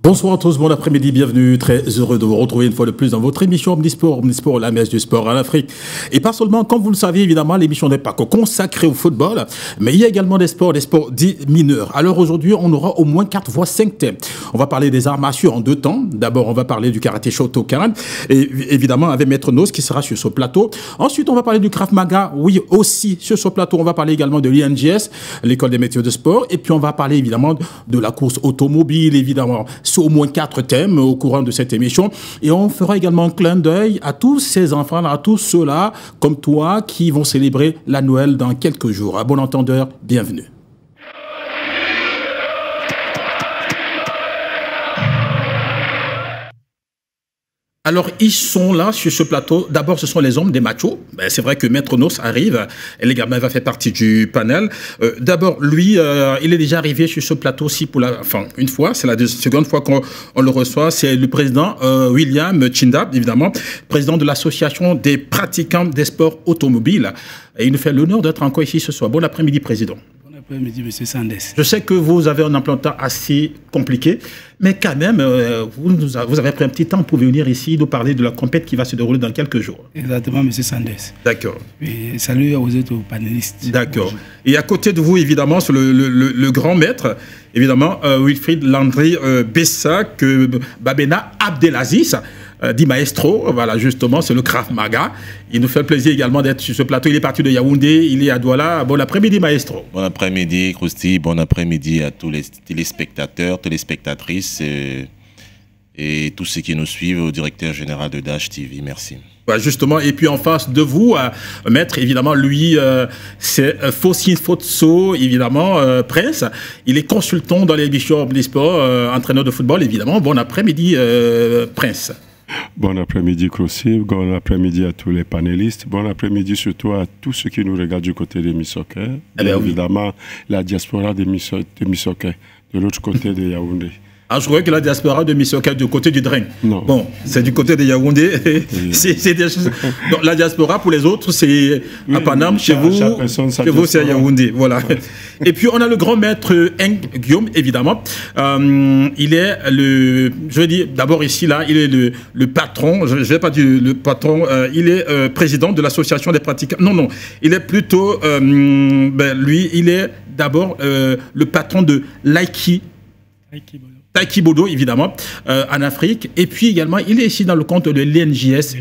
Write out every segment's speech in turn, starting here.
Bonsoir à tous, bon après-midi, bienvenue, très heureux de vous retrouver une fois de plus dans votre émission Omnisport, la messe du sport en Afrique. Et pas seulement, comme vous le savez évidemment, l'émission n'est pas que consacrée au football, mais il y a également des sports dits mineurs. Alors aujourd'hui, on aura au moins 4 voire 5 thèmes. On va parler des arts martiaux en 2 temps. D'abord, on va parler du karaté Shotokan, et évidemment avec Maître Nos qui sera sur ce plateau. Ensuite, on va parler du Krav Maga, oui aussi sur ce plateau. On va parler également de l'INJS, l'école des métiers de sport, et puis on va parler évidemment de la course automobile, évidemment. Au moins 4 thèmes au courant de cette émission. Et on fera également un clin d'œil à tous ces enfants, à tous ceux-là, comme toi, qui vont célébrer la Noël dans quelques jours. À bon entendeur, bienvenue. Alors, ils sont là sur ce plateau. D'abord, ce sont les hommes des machos. Ben, c'est vrai que Maître Nos arrive. Elle également va faire partie du panel. D'abord, lui, il est déjà arrivé sur ce plateau aussi pour une fois. C'est la seconde fois qu'on le reçoit. C'est le président William Tchindab, évidemment, président de l'association des pratiquants des sports automobiles. Et il nous fait l'honneur d'être encore ici ce soir. Bon après-midi, président. Bon après-midi, monsieur Sanders. Je sais que vous avez un emploi de temps assez compliqué, mais quand même, vous avez pris un petit temps pour venir ici nous parler de la compétition qui va se dérouler dans quelques jours. Exactement, monsieur Sanders. D'accord. Et salut aux autres panélistes. D'accord. Et à côté de vous, évidemment, c'est le grand maître, évidemment, Wilfried Landry Bessak, Babena Abdelaziz, dit maestro, voilà, justement, c'est le Krav Maga. Il nous fait plaisir également d'être sur ce plateau. Il est parti de Yaoundé, il est à Douala. Bon après-midi, maestro. Bon après-midi, Krusty. Bon après-midi à tous les téléspectateurs, téléspectatrices et tous ceux qui nous suivent, au directeur général de Dash TV. Merci. Bah justement, et puis en face de vous, maître, évidemment, lui, c'est Fossin Fotso, évidemment, Prince. Il est consultant dans l'émission Omnisport, entraîneur de football, évidemment. Bon après-midi, Prince. Bon après-midi, Crossi. Bon après-midi à tous les panélistes. Bon après-midi surtout à tous ceux qui nous regardent du côté des Missoké. Évidemment, la diaspora des Missoké, de l'autre côté de Yaoundé. Ah, je croyais que la diaspora de Missoké du côté du Drain. Non. Bon, c'est du côté de Yaoundé. C'est des choses. Donc, la diaspora, pour les autres, c'est à Paname. Chez vous, c'est à Yaoundé. Voilà. Et puis, on a le grand maître Eng Guillaume, évidemment. Il est je vais dire, d'abord ici, là, il est le patron. Je ne vais pas dire le patron. Il est président de l'association des pratiquants. Non. Il est plutôt, lui, il est d'abord le patron de Aikido, évidemment, en Afrique. Et puis également, il est ici dans le compte de l'INJS,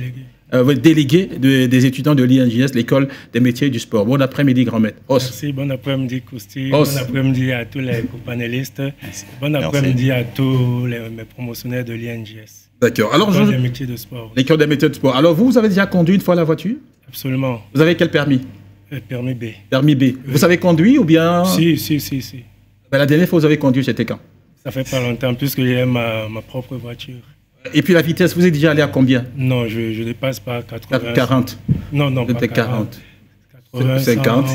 délégué des étudiants de l'INJS, l'école des métiers du sport. Bon après-midi, grand maître. Merci, bon après-midi, Kousti. Bon après-midi à tous les panélistes. Bon après-midi à tous mes promotionnaires de l'INJS. D'accord. Alors, l'école des métiers de sport. L'école des métiers de sport. Alors, vous avez déjà conduit une fois la voiture? Absolument. Vous avez quel permis? Permis B. Permis B. Oui. Vous savez conduire ou bien? Si. La dernière fois, vous avez conduit, c'était quand? Ça fait pas longtemps, puisque j'ai ma propre voiture. Et puis la vitesse, vous êtes déjà allé à combien? Non, je ne dépasse pas 80. 40. Non, pas 40. 80, 50.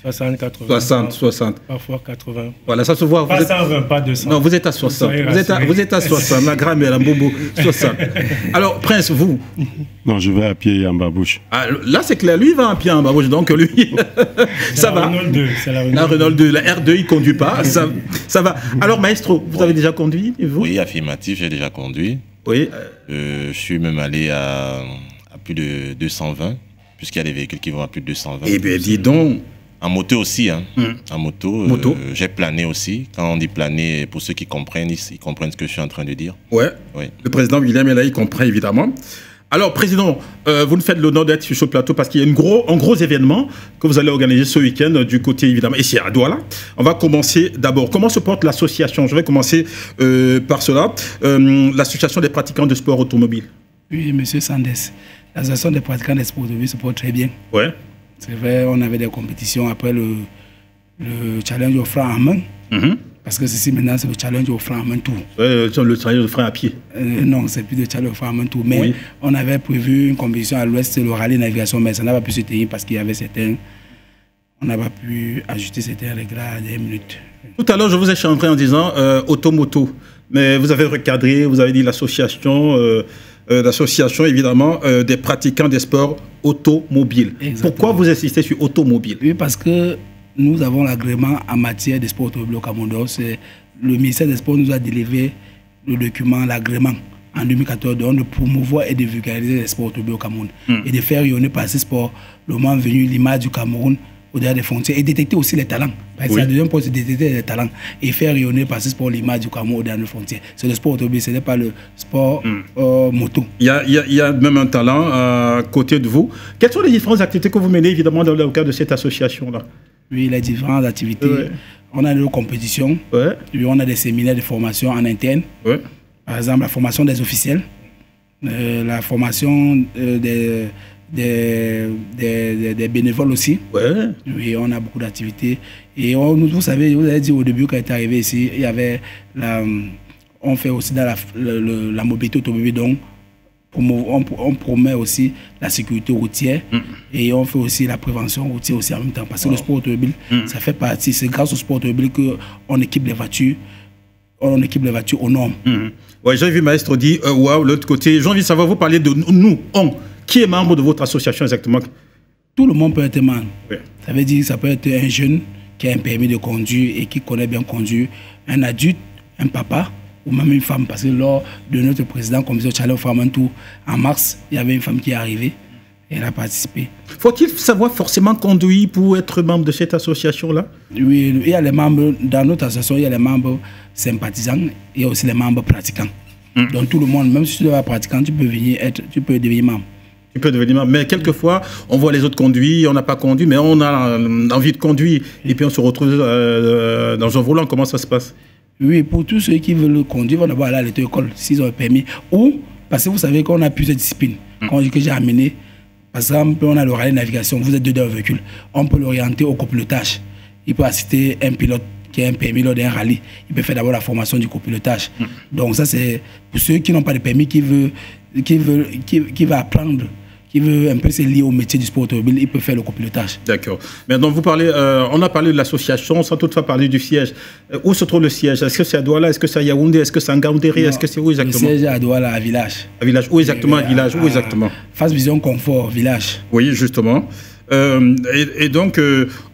60, 80. 60. Parfois 80. Voilà, ça se voit. Pas 120, pas 200. Non, vous êtes à 60. Vous êtes à 60. La grammaire, un bobo. 60. Alors, Prince, vous? Non, je vais à pied en babouche. Ah, là, c'est clair. Lui, il va à pied en babouche. Donc, lui, ça va. La Renault 2. La R2, il ne conduit pas. Ça va. Alors, maestro, vous avez déjà conduit, vous? Oui, affirmatif, j'ai déjà conduit. Oui. Je suis même allé à plus de 220, puisqu'il y a des véhicules qui vont à plus de 220. Eh bien, dis donc. En moto aussi, hein. En moto. J'ai plané aussi. Quand on dit planer, pour ceux qui comprennent, ils comprennent ce que je suis en train de dire. Ouais. Oui. Le président William est là, il comprend évidemment. Alors, président, vous nous faites l'honneur d'être sur ce plateau parce qu'il y a un gros événement que vous allez organiser ce week-end du côté, évidemment, ici à Douala. On va commencer d'abord. Comment se porte l'association? Je vais commencer par cela. L'association des pratiquants de sport automobile. Oui, monsieur Sanders. L'association des pratiquants de sport automobile se porte très bien. Ouais. C'est vrai, on avait des compétitions après le challenge au frein à main. Parce que ceci maintenant, c'est le challenge au frein à main tout. Le challenge au frein à pied. Non, c'est plus le challenge au frein à main tout. Mais on avait prévu une compétition à l'ouest, le rallye navigation, mais ça n'a pas pu se tenir parce qu'il y avait certains. On n'a pas pu ajuster certains règles à des minutes. Tout à l'heure, je vous ai chanté en disant automoto. Mais vous avez recadré, vous avez dit l'association. L'association, évidemment, des pratiquants des sports automobiles. Exactement. Pourquoi vous insistez sur automobile? Oui, parce que nous avons l'agrément en matière de sport automobile au Cameroun. Le ministère des Sports nous a délivré le document, l'agrément en 2014 de promouvoir et de vulgariser les sports automobiles au Cameroun et de faire rayonner par ces sports le moment venu l'image du Cameroun au-delà des frontières et détecter aussi les talents. Parce que la deuxième point, c'est détecter les talents et faire rayonner par ce sport l'image du Cameroun au-delà des frontières. C'est le sport automobile, ce n'est pas le sport moto. Il y a même un talent à côté de vous. Quelles sont les différentes activités que vous menez évidemment dans le cadre de cette association-là? Oui, les différentes activités. On a des compétitions, on a des séminaires de formation en interne. Par exemple, la formation des officiels, la formation des bénévoles aussi. Oui, on a beaucoup d'activités. Et vous savez, vous avez dit au début quand il est arrivé ici, il y avait on fait aussi dans la mobilité automobile, donc on promet aussi la sécurité routière et on fait aussi la prévention routière aussi en même temps. Parce que le sport automobile, ça fait partie, c'est grâce au sport automobile qu'on équipe les voitures. On équipe les voitures aux normes. Ouais, j'ai vu Maestro dire, waouh, l'autre côté, j'ai envie de savoir, vous parlez de nous, qui est membre de votre association exactement? Tout le monde peut être membre. Ça veut dire que ça peut être un jeune qui a un permis de conduire et qui connaît bien conduire, un adulte, un papa ou même une femme. Parce que lors de notre président commission Challenge Femmes Tour, en mars, il y avait une femme qui est arrivée et elle a participé. Faut-il savoir forcément conduire pour être membre de cette association-là? Oui, il y a les membres, dans notre association, il y a les membres sympathisants et aussi les membres pratiquants. Donc tout le monde, même si tu es pas pratiquant, tu peux devenir membre. Tu peux devenir membre. Mais quelquefois, on voit les autres conduire, on n'a pas conduit, mais on a envie de conduire. Et puis on se retrouve dans un volant. Comment ça se passe? Oui, pour tous ceux qui veulent conduire, ils vont d'abord aller à l'auto-école, s'ils ont le permis. Ou, parce que vous savez qu'on a plusieurs disciplines. Que j'ai amené, par exemple, on a le rallye de navigation, vous êtes dedans au véhicule. On peut l'orienter au copilotage. Il peut assister un pilote qui a un permis lors d'un rallye. Il peut faire d'abord la formation du copilotage. Donc ça, c'est pour ceux qui n'ont pas de permis, qui va apprendre, qui veut un peu se lier au métier du sport automobile, il peut faire le copilotage. D'accord. Maintenant, vous parlez, on a parlé de l'association sans toutefois parler du siège. Où se trouve le siège? Est-ce que c'est à Douala? Est-ce que c'est à Yaoundé? Est-ce que c'est à Ngaoundéré? Est-ce que c'est où exactement? Le siège est à Douala, à Village. À Village. Où exactement? À Village. Où exactement? Face Vision Confort, Village. Oui, justement. Et donc,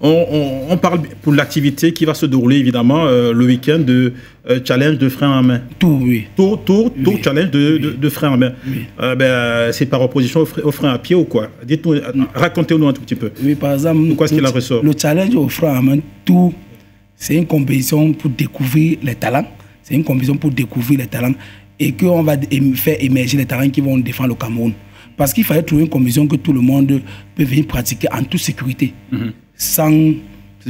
on parle pour l'activité qui va se dérouler évidemment le week-end de challenge de frein à main. Tour, oui. Tour challenge de frein à main. C'est par opposition au frein à pied ou quoi? Dites-nous, racontez-nous un tout petit peu. Oui, par exemple, qu'est-ce qu'il en ressort? Le challenge au frein à main, Tour, c'est une compétition pour découvrir les talents. C'est une compétition pour découvrir les talents et qu'on va faire émerger les talents qui vont défendre le Cameroun. Parce qu'il fallait trouver une condition que tout le monde peut venir pratiquer en toute sécurité. Sans,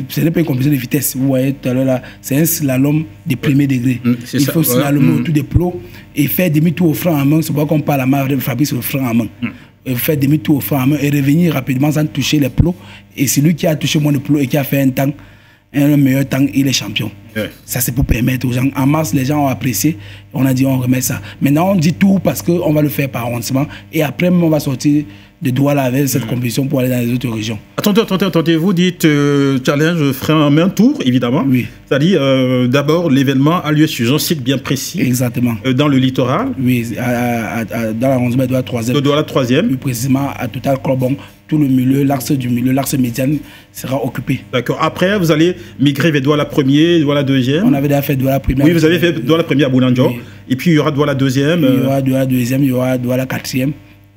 ce n'est pas une compétition de vitesse. Vous voyez tout à l'heure là, c'est un slalom de premier degré. Il faut slalomer autour des plots et faire demi-tour au frein à main. C'est pourquoi on parle à la marque de Fabrice au frein à main. Faire demi-tour au frein à main et revenir rapidement sans toucher les plots. Et celui qui a touché moins de plots et qui a fait un temps, un meilleur temps, il est champion. Ça, c'est pour permettre aux gens. En mars, les gens ont apprécié. On a dit, on remet ça. Maintenant, on dit tout parce qu'on va le faire par arrondissement. Et après, on va sortir de Douala avec cette compétition pour aller dans les autres régions. Attendez. Vous dites challenge frein à main Tour, évidemment. Oui. C'est-à-dire, d'abord, l'événement a lieu sur un site bien précis. Exactement. Dans le littoral. Oui, dans l'arrondissement de Douala 3e. De Douala 3e. Plus précisément, à Total Clobon. Tout le milieu, l'axe du milieu, l'axe médian sera occupé. D'accord. Après, vous allez migrer vers Douala 1er, Douala 2e. On avait déjà fait Douala 1er. Oui, vous avez fait Douala 1er à Boulangdjo. Oui. Et puis, il y aura Douala 2e. Il y aura Douala 2e, il y aura Douala 4e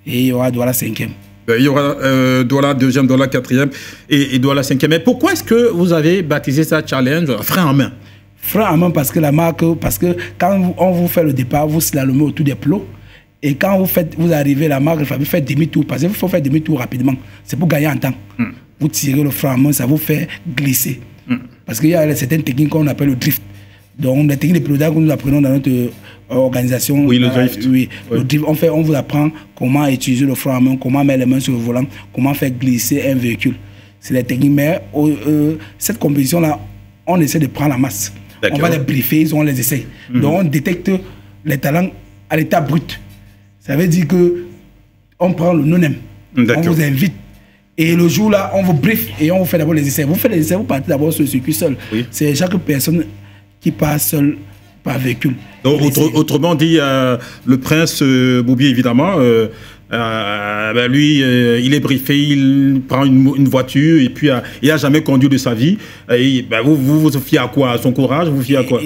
et il y aura Douala 5e. Il y aura Douala 2e, Douala 4e et Douala 5e. Mais pourquoi est-ce que vous avez baptisé ça challenge frein en main? Frein en main parce que la marque, parce que quand on vous fait le départ, vous slalomez autour des plots. Et quand vous arrivez, la marque, vous faites demi-tour. Parce qu'il faut faire demi-tour rapidement. C'est pour gagner en temps. Vous tirez le frein en main, ça vous fait glisser. Parce qu'il y a certaines techniques qu'on appelle le drift. Donc, les techniques de pilotage que nous apprenons dans notre organisation. Oui, le drift. Oui. Le drift, on vous apprend comment utiliser le frein en main, comment mettre les mains sur le volant, comment faire glisser un véhicule. C'est les techniques. Mais cette compétition-là, on essaie de prendre la masse. On va les briefer, on les essaye. Donc, on détecte les talents à l'état brut. Ça veut dire qu'on prend le non-aime, on vous invite. Et le jour-là, on vous brief et on vous fait d'abord les essais. Vous faites les essais, vous partez d'abord sur le circuit seul. Oui. C'est chaque personne qui passe seul par véhicule. Donc, autrement dit, le prince Boubi, évidemment, lui, il est briefé, il prend une voiture et puis il n'a jamais conduit de sa vie. Et, vous vous fiez à quoi? À son courage? Vous vous fiez à quoi?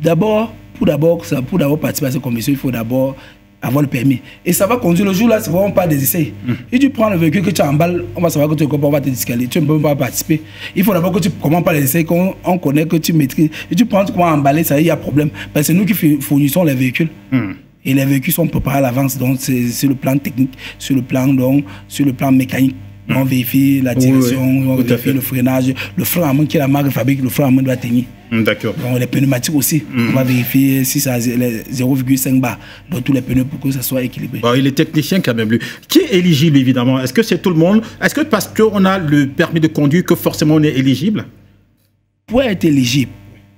D'abord, pour d'abord participer à cette commission, il faut d'abord avoir le permis. Et ça va conduire le jour là, c'est vraiment pas des essais. Et tu prends le véhicule que tu emballes, on va savoir que tu es on va te disqualifier, tu ne peux pas participer. Il faut d'abord que tu commences par les essais, qu'on connaît, que tu maîtrises. Et tu prends, tu commences à emballer, ça y est, il y a problème. Parce que c'est nous qui fournissons les véhicules. Et les véhicules sont préparés à l'avance, donc c'est sur le plan technique, sur le plan mécanique. On vérifie la direction, on vérifie le freinage, le frein à main qui est la marque fabrique, le frein à main doit tenir. D'accord. Donc les pneumatiques aussi, on va vérifier si ça a 0,5 bar dans tous les pneus pour que ça soit équilibré. Bon, il est technicien quand même lui. Qui est éligible évidemment? Est-ce que c'est tout le monde? Est-ce que parce qu'on a le permis de conduire que forcément on est éligible? Pour être éligible,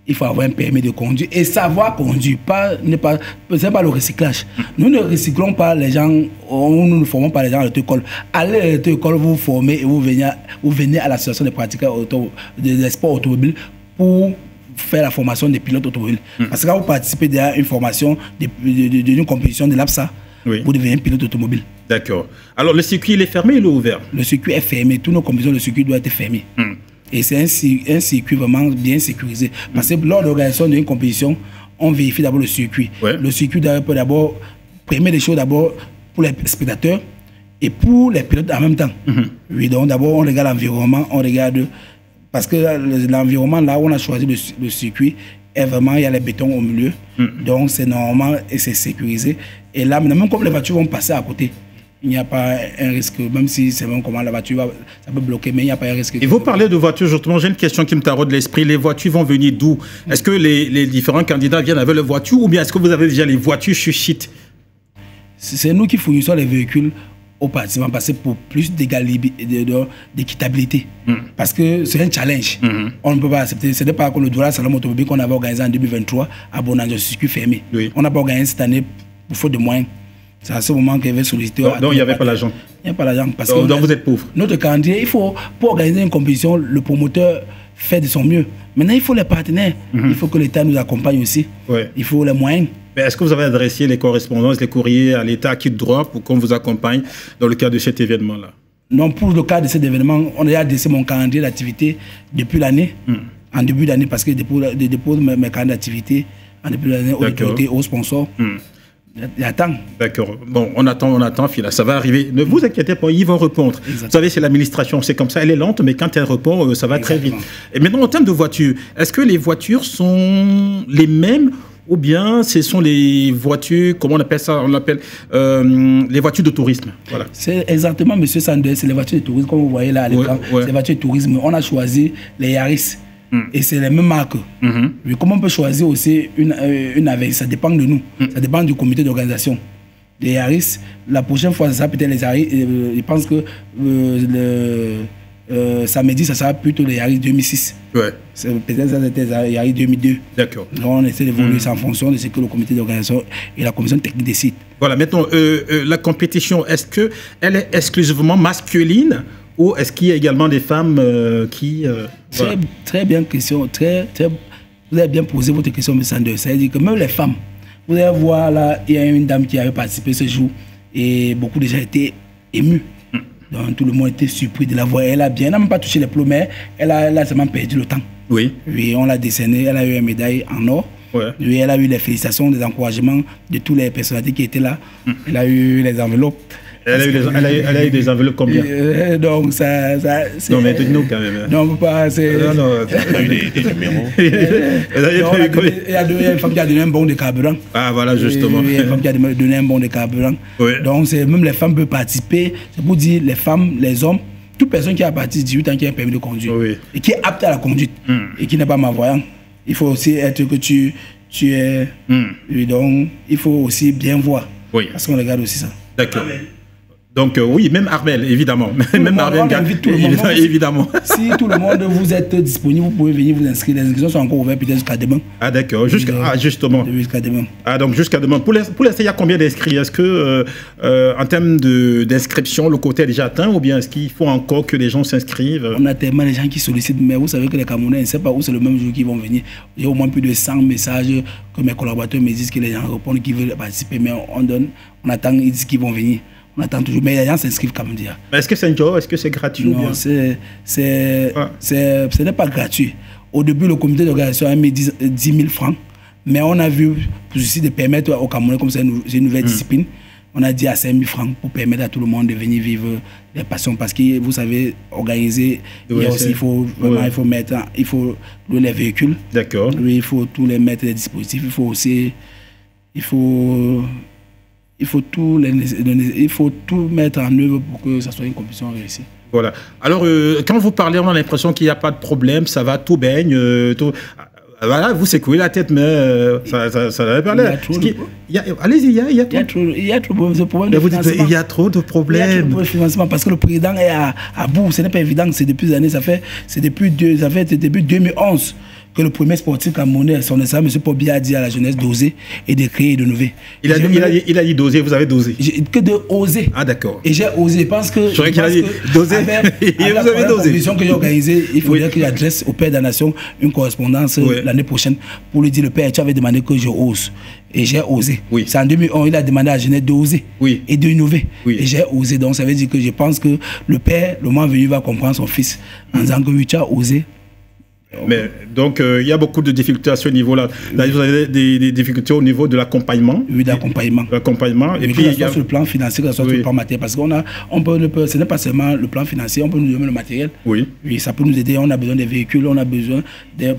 il faut avoir un permis de conduire et savoir conduire, c'est pas le recyclage. Nous ne recyclons pas les gens, nous ne formons pas les gens à l'auto-école. Allez à l'auto-école, vous formez et vous venez à l'association des pratiquants des sports automobiles pour faire la formation des pilotes automobiles. Parce que quand vous participez à une formation d'une compétition de l'APSA, vous devenez pilote automobile. D'accord. Alors le circuit, il est fermé ou il est ouvert? Le circuit est fermé. Toutes nos compétitions, le circuit doit être fermé. Et c'est un circuit vraiment bien sécurisé. Parce que lors de l'organisation d'une compétition, on vérifie d'abord le circuit. Le circuit peut d'abord, première des choses d'abord pour les spectateurs et pour les pilotes en même temps. Oui, donc d'abord on regarde l'environnement, on regarde... Parce que l'environnement là où on a choisi le circuit, est vraiment, il y a les bétons au milieu. Donc c'est normal et c'est sécurisé. Et là, même comme les voitures vont passer à côté, il n'y a pas un risque, même si c'est même comment la voiture ça peut bloquer, mais il n'y a pas un risque. Et vous parlez de voitures, justement, j'ai une question qui me taraude l'esprit. Les voitures vont venir d'où? Est-ce que les différents candidats viennent avec les voitures ou bien est-ce que vous avez déjà les voitures sur site? C'est nous qui fournissons les véhicules aux participants parce que pour plus d'équitabilité. Parce que c'est un challenge. On ne peut pas accepter. Ce n'est pas comme le Douala Salon Automobile qu'on avait organisé en 2023 à Bonange, circuit fermé. On n'a pas organisé cette année pour faute de moyens. C'est à ce moment qu'il y avait sollicité. Donc il n'y avait pas l'argent. Il n'y a pas l'argent. Donc vous êtes pauvre. Notre calendrier, pour organiser une compétition, le promoteur fait de son mieux. Maintenant, il faut les partenaires. Il faut que l'État nous accompagne aussi. Il faut les moyens. Est-ce que vous avez adressé les correspondances, les courriers à l'État qui droit pour qu'on vous accompagne dans le cadre de cet événement-là? Non, pour le cadre de cet événement, on a adressé mon calendrier d'activité depuis l'année, en début d'année, parce que je dépose mes calendriers d'activité en début d'année aux autorités, aux sponsors. J'attends. D'accord. Bon, on attend, Fila, ça va arriver. Ne vous inquiétez pas, ils vont répondre. Exactement. Vous savez, c'est l'administration, c'est comme ça, elle est lente, mais quand elle répond, ça va très vite. Et maintenant, en termes de voitures, est-ce que les voitures sont les mêmes ou bien ce sont les voitures, comment on appelle ça? On appelle les voitures de tourisme. Voilà. C'est exactement, monsieur Sanders, c'est les voitures de tourisme, comme vous voyez là à l'écran. C'est les voitures de tourisme. On a choisi les Yaris. Et c'est les mêmes marques. Mais comment on peut choisir aussi une avec? Ça dépend de nous. Ça dépend du comité d'organisation. Les Yaris, la prochaine fois, ça sera peut-être les Yaris. Je pense que samedi, ça sera plutôt les Yaris 2006. Peut-être ça c'était les Yaris 2002. D'accord. Donc on essaie d'évoluer en fonction de ce que le comité d'organisation et la commission technique décident. Voilà, maintenant, la compétition, est-ce qu'elle est exclusivement masculine? Ou est-ce qu'il y a également des femmes qui... Très bien question. Vous avez bien posé votre question, M. Sanders. C'est-à-dire que même les femmes, vous allez voir là, il y a une dame qui avait participé ce jour et beaucoup de gens étaient émus. Donc tout le monde était surpris de la voir. Elle n'a même pas touché les plombs, mais elle a seulement perdu le temps. Oui, on l'a décerné, elle a eu une médaille en or. Oui, elle a eu les félicitations, les encouragements de tous les personnalités qui étaient là. Elle a eu les enveloppes. Elle a eu des enveloppes combien? Donc ça non mais dites-nous quand même. Non, pas c'est... Non, elle a eu des numéros. Il y a une femme qui a donné un bon de carburant. Ah voilà, justement. Il y a une femme qui a donné un bon de carburant. Donc même les femmes peuvent participer. C'est pour dire les femmes, les hommes, toute personne qui a parti de 18 ans qui a un permis de conduire et qui est apte à la conduite et qui n'est pas malvoyant. Il faut aussi être que tu es... Donc il faut aussi bien voir. Parce qu'on regarde aussi ça. D'accord. Donc oui, même Armel, évidemment. Même Armel, évidemment. Si tout le monde vous êtes disponible, vous pouvez venir vous inscrire. Les inscriptions sont encore ouvertes peut-être jusqu'à demain. Ah d'accord, justement. Jusqu'à demain. Ah donc jusqu'à demain. Pour l'instant, il y a combien d'inscrits? Est-ce que en termes d'inscription, le côté est déjà atteint ou bien est-ce qu'il faut encore que les gens s'inscrivent? On a tellement de gens qui sollicitent, mais vous savez que les Camerounais, ne savent pas où c'est le même jour qu'ils vont venir. Il y a au moins plus de 100 messages que mes collaborateurs me disent que les gens répondent qu'ils veulent participer, mais on attend, ils disent qu'ils vont venir. On attend toujours, mais les gens s'inscrivent quand même déjà. Est-ce que c'est un job? Est-ce que c'est gratuit? Non, ce n'est pas gratuit. Au début, le comité d'organisation a mis 10 000 francs. Mais on a vu, pour ceci de permettre au Cameroun, comme c'est une nouvelle discipline, on a dit à 5 000 francs pour permettre à tout le monde de venir vivre des passions. Parce que vous savez, organiser, il faut mettre, il faut les véhicules. D'accord. Il faut tous les mettre des dispositifs. Il faut aussi, il faut tout mettre en œuvre pour que ça soit une compétition réussie. Voilà. Alors, quand vous parlez, on a l'impression qu'il n'y a pas de problème, ça va, tout baigne, tout. Voilà, vous secouez la tête, mais ça n'avait pas l'air. Allez-y, il y a trop de problèmes de financement. Il y a trop de problèmes. Il y a trop de financement parce que le président est à bout. Ce n'est pas évident, c'est depuis des années, c'est depuis 2011 que le premier sportif camerounais, son excellence, M. Pobia, a dit à la jeunesse d'oser et de créer et de d'innover. Il a dit d'oser, vous avez dosé. Que de oser. Ah, d'accord. Et j'ai osé parce que. Je croyais qu'il a dit d'oser. Et vous avez dosé. La compétition que j'ai organisée, il faudrait que j'adresse au Père de la Nation une correspondance l'année prochaine pour lui dire: le Père, tu avais demandé que je ose. Et j'ai osé. Oui. C'est en 2011, il a demandé à la jeunesse d'oser et d'innover. Oui. Et j'ai osé. Donc ça veut dire que je pense que le Père, le moment venu, va comprendre son fils en disant que oui, tu as osé. Mais donc, il y a beaucoup de difficultés à ce niveau-là. Là, vous avez des difficultés au niveau de l'accompagnement. Oui, d'accompagnement. L'accompagnement. Et puis, il y a sur le plan financier, que ce soit sur le plan matériel. Parce ce n'est pas seulement le plan financier, on peut nous donner le matériel. Oui. Oui, ça peut nous aider. On a besoin des véhicules, on a besoin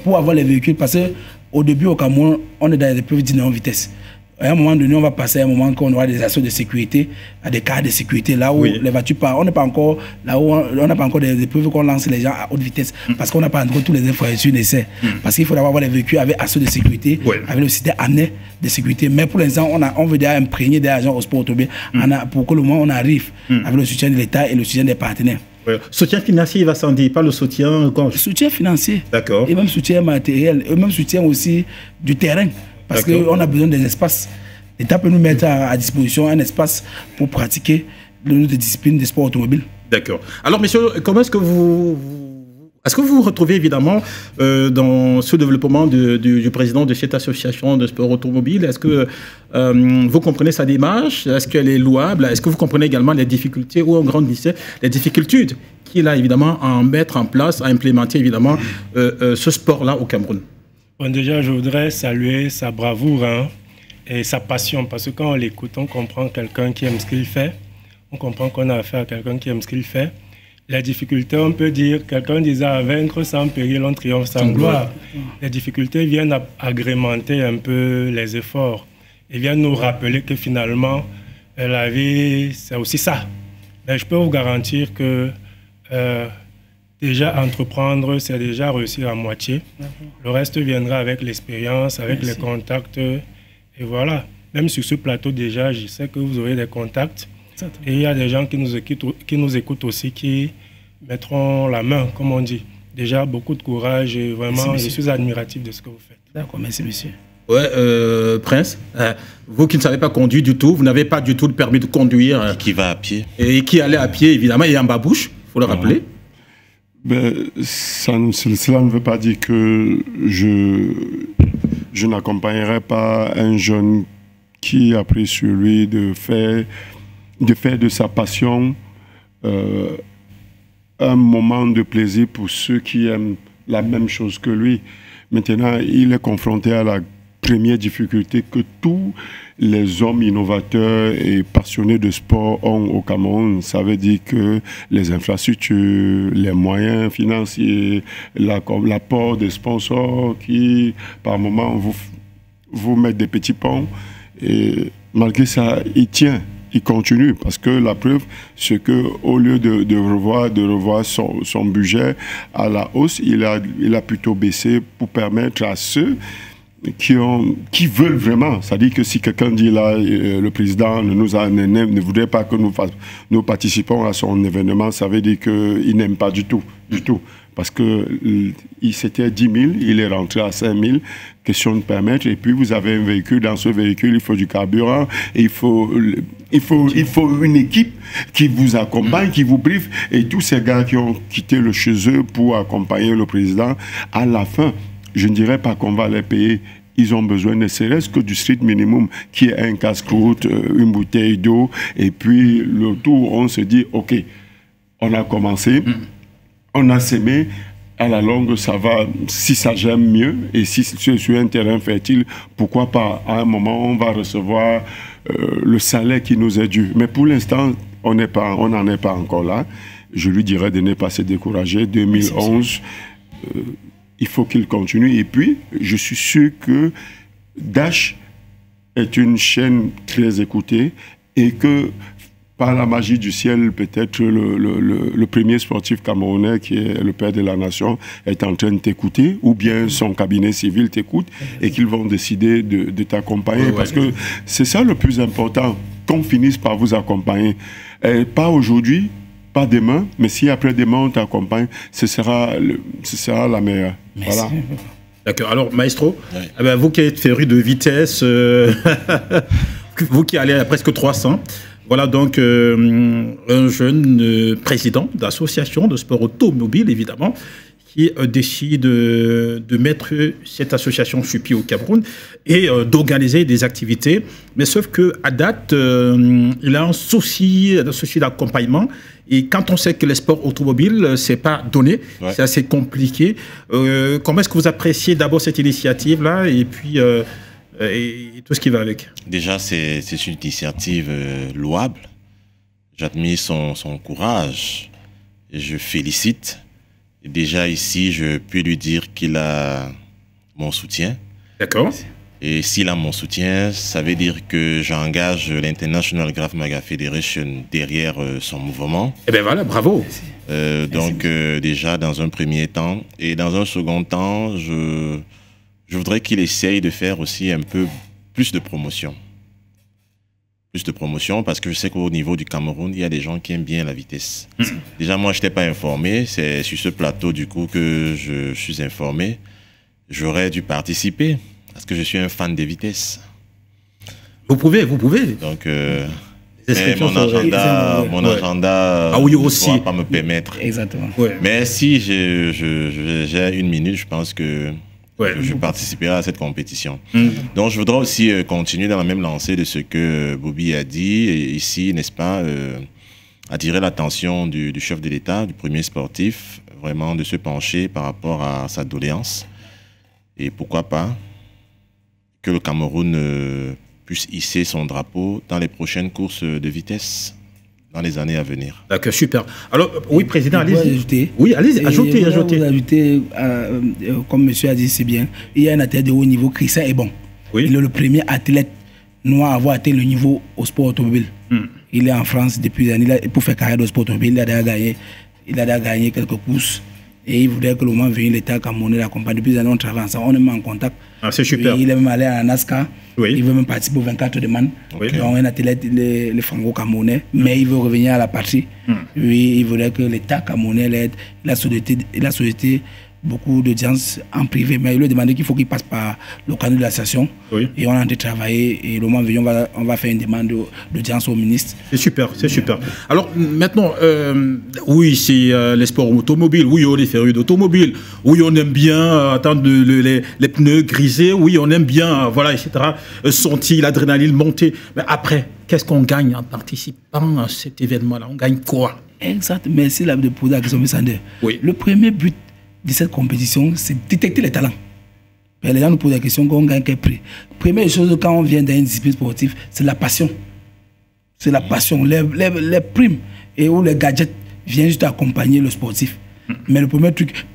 pour avoir les véhicules. Parce qu'au début, au Cameroun, on est dans des épreuves de vitesse. À un moment donné, on va passer à un moment qu'on aura des assauts de sécurité, à des cas de sécurité, là où les voitures partent. On n'est pas encore là où on n'a pas encore des épreuves qu'on lance les gens à haute vitesse, parce qu'on n'a pas encore tous les infrastructures nécessaires. Parce qu'il faut avoir les véhicules avec assaut de sécurité, avec le système année de sécurité. Mais pour l'instant, on veut déjà imprégner des agents au sport automobile pour que le moment on arrive avec le soutien de l'État et le soutien des partenaires. Soutien financier, il va s'en dire, pas le soutien. Soutien financier. D'accord. Et même soutien matériel, et même soutien aussi du terrain. Parce qu'on a besoin des espaces. L'État peut nous mettre à disposition un espace pour pratiquer notre discipline de sport automobile. D'accord. Alors, messieurs, comment est-ce que vous vous retrouvez évidemment dans ce développement du président de cette association de sport automobile? Est-ce que vous comprenez sa démarche? Est-ce qu'elle est louable? Est-ce que vous comprenez également les difficultés ou en grande liste les difficultés qu'il a évidemment à mettre en place, à implémenter évidemment ce sport-là au Cameroun? Bon, déjà, je voudrais saluer sa bravoure et sa passion, parce que quand on l'écoute, on comprend quelqu'un qui aime ce qu'il fait, on comprend qu'on a affaire à quelqu'un qui aime ce qu'il fait. Les difficultés, on peut dire, quelqu'un disait à vaincre sans péril, on triomphe sans gloire. Les difficultés viennent agrémenter un peu les efforts et viennent nous rappeler que finalement, la vie, c'est aussi ça. Mais je peux vous garantir que déjà, entreprendre, c'est déjà réussir à moitié. Le reste viendra avec l'expérience, avec les contacts. Et voilà. Même sur ce plateau, déjà, je sais que vous aurez des contacts. Et il y a des gens qui nous écoutent aussi, qui mettront la main, comme on dit. Déjà, beaucoup de courage et vraiment, je suis admiratif de ce que vous faites. D'accord, merci, monsieur. Ouais, Prince, vous qui ne savez pas conduire du tout, vous n'avez pas du tout de permis de conduire. Qui va à pied. Et qui allait à pied, évidemment, et en babouche, il faut le rappeler. Ben, cela ne veut pas dire que je n'accompagnerai pas un jeune qui a pris sur lui de faire de sa passion un moment de plaisir pour ceux qui aiment la même chose que lui. Maintenant, il est confronté à la première difficulté que tous les hommes innovateurs et passionnés de sport ont au Cameroun. Ça veut dire que les infrastructures, les moyens financiers, l'apport des sponsors qui, par moment, vous mettent des petits ponts. Et malgré ça, il tient. Il continue, parce que la preuve, c'est qu'au lieu de revoir son budget à la hausse, il a plutôt baissé pour permettre à ceux qui veulent vraiment. C'est-à-dire que si quelqu'un dit là, le président ne voudrait pas que nous participons à son événement, ça veut dire qu'il n'aime pas du tout. Parce que c'était 10 000, il est rentré à 5 000, question de permettre. Et puis vous avez un véhicule, dans ce véhicule, il faut du carburant, et il faut une équipe qui vous accompagne, qui vous briefe. Et tous ces gars qui ont quitté le chez eux pour accompagner le président, à la fin, je ne dirais pas qu'on va les payer. Ils ont besoin ne serait-ce que du strict minimum, qui est un casse-croûte, une bouteille d'eau. Et puis le tour, on se dit, OK, on a commencé. On a sémé, à la longue, ça va, si ça gemme mieux, et si c'est sur un terrain fertile, pourquoi pas, à un moment, on va recevoir le salaire qui nous est dû. Mais pour l'instant, on n'en est pas encore là. Je lui dirais de ne pas se décourager. 2011, il faut qu'il continue. Et puis, je suis sûr que Dash est une chaîne très écoutée et que par la magie du ciel, peut-être le premier sportif camerounais qui est le père de la nation est en train de t'écouter, ou bien son cabinet civil t'écoute et qu'ils vont décider de t'accompagner. Parce que c'est ça le plus important, qu'on finisse par vous accompagner. Et pas aujourd'hui, pas demain, mais si après-demain on t'accompagne, ce sera la meilleure. Merci. Voilà. D'accord. Alors, maestro, eh ben, vous qui êtes féru de vitesse, vous qui allez à presque 300, voilà donc un jeune président d'association de sport automobile, évidemment, qui décide de mettre cette association sur pied au Cameroun et d'organiser des activités. Mais sauf qu'à date, il a un souci d'accompagnement. Et quand on sait que les sports automobiles, ce n'est pas donné, c'est assez compliqué. Comment est-ce que vous appréciez d'abord cette initiative-là et puis et tout ce qui va avec? Déjà, c'est une initiative louable. J'admire son courage et je félicite. Et déjà ici, je peux lui dire qu'il a mon soutien. D'accord. Et s'il a mon soutien, ça veut dire que j'engage l'International Krav Maga Federation derrière son mouvement. Eh bien voilà, bravo. Donc déjà dans un premier temps. Et dans un second temps, je voudrais qu'il essaye de faire aussi un peu plus de promotion. Plus de promotion, parce que je sais qu'au niveau du Cameroun, il y a des gens qui aiment bien la vitesse. Déjà, moi, je n'étais pas informé. C'est sur ce plateau, du coup, que je suis informé. J'aurais dû participer, parce que je suis un fan de vitesse. Vous pouvez. Donc, mais mon agenda oui, aussi. ne va pas me permettre. Exactement. Ouais. Mais si j'ai une minute, je pense que je participerai à cette compétition. Donc, je voudrais aussi continuer dans la même lancée de ce que Bobby a dit. Et ici, n'est-ce pas, attirer l'attention du chef de l'État, du premier sportif, vraiment de se pencher par rapport à sa doléance. Et pourquoi pas que le Cameroun puisse hisser son drapeau dans les prochaines courses de vitesse dans les années à venir. D'accord, super. Alors, oui, Président, allez-y. Oui, allez-y, ajoutez. Comme monsieur a dit si bien, il y a un athlète de haut niveau, Christian est bon. Oui. Il est le premier athlète noir à avoir atteint le niveau au sport automobile. Il est en France depuis des années. Pour faire carrière de sport automobile, il a déjà gagné quelques courses. Et il voudrait que le moment venu, l'État camerounais l'accompagne. Depuis des années, on travaille ensemble, on est en contact. Ah, c'est super. Il est même allé à NASCAR. Oui. Il veut même participer aux 24 de Man. Oui. Donc, un athlète, le franco-camerounais. Mais il veut revenir à la patrie. Oui, il voudrait que l'État camerounais l'aide. Il a sollicité beaucoup d'audience en privé. Mais il lui a demandé qu'il faut qu'il passe par le canal de l'association. Oui. Et on a en train de travailler. Et le moment venu, on va faire une demande d'audience au ministre. C'est super, c'est super. Alors maintenant, oui, c'est les sports automobiles. Oui, on est férus d'automobile. Oui, on aime bien attendre les pneus grisés. Oui, on aime bien, voilà, etc. Sentir l'adrénaline monter. Mais après, qu'est-ce qu'on gagne en participant à cet événement-là? On gagne quoi? Exact. Merci de poser la question, M. Sander. Oui. Le premier but de cette compétition, c'est détecter les talents. Mais les gens nous posent la question, qu'on gagne quel prix? Première chose, quand on vient dans une discipline sportive, c'est la passion. C'est la passion. Les primes et où les gadgets viennent juste accompagner le sportif. Mais le premier truc,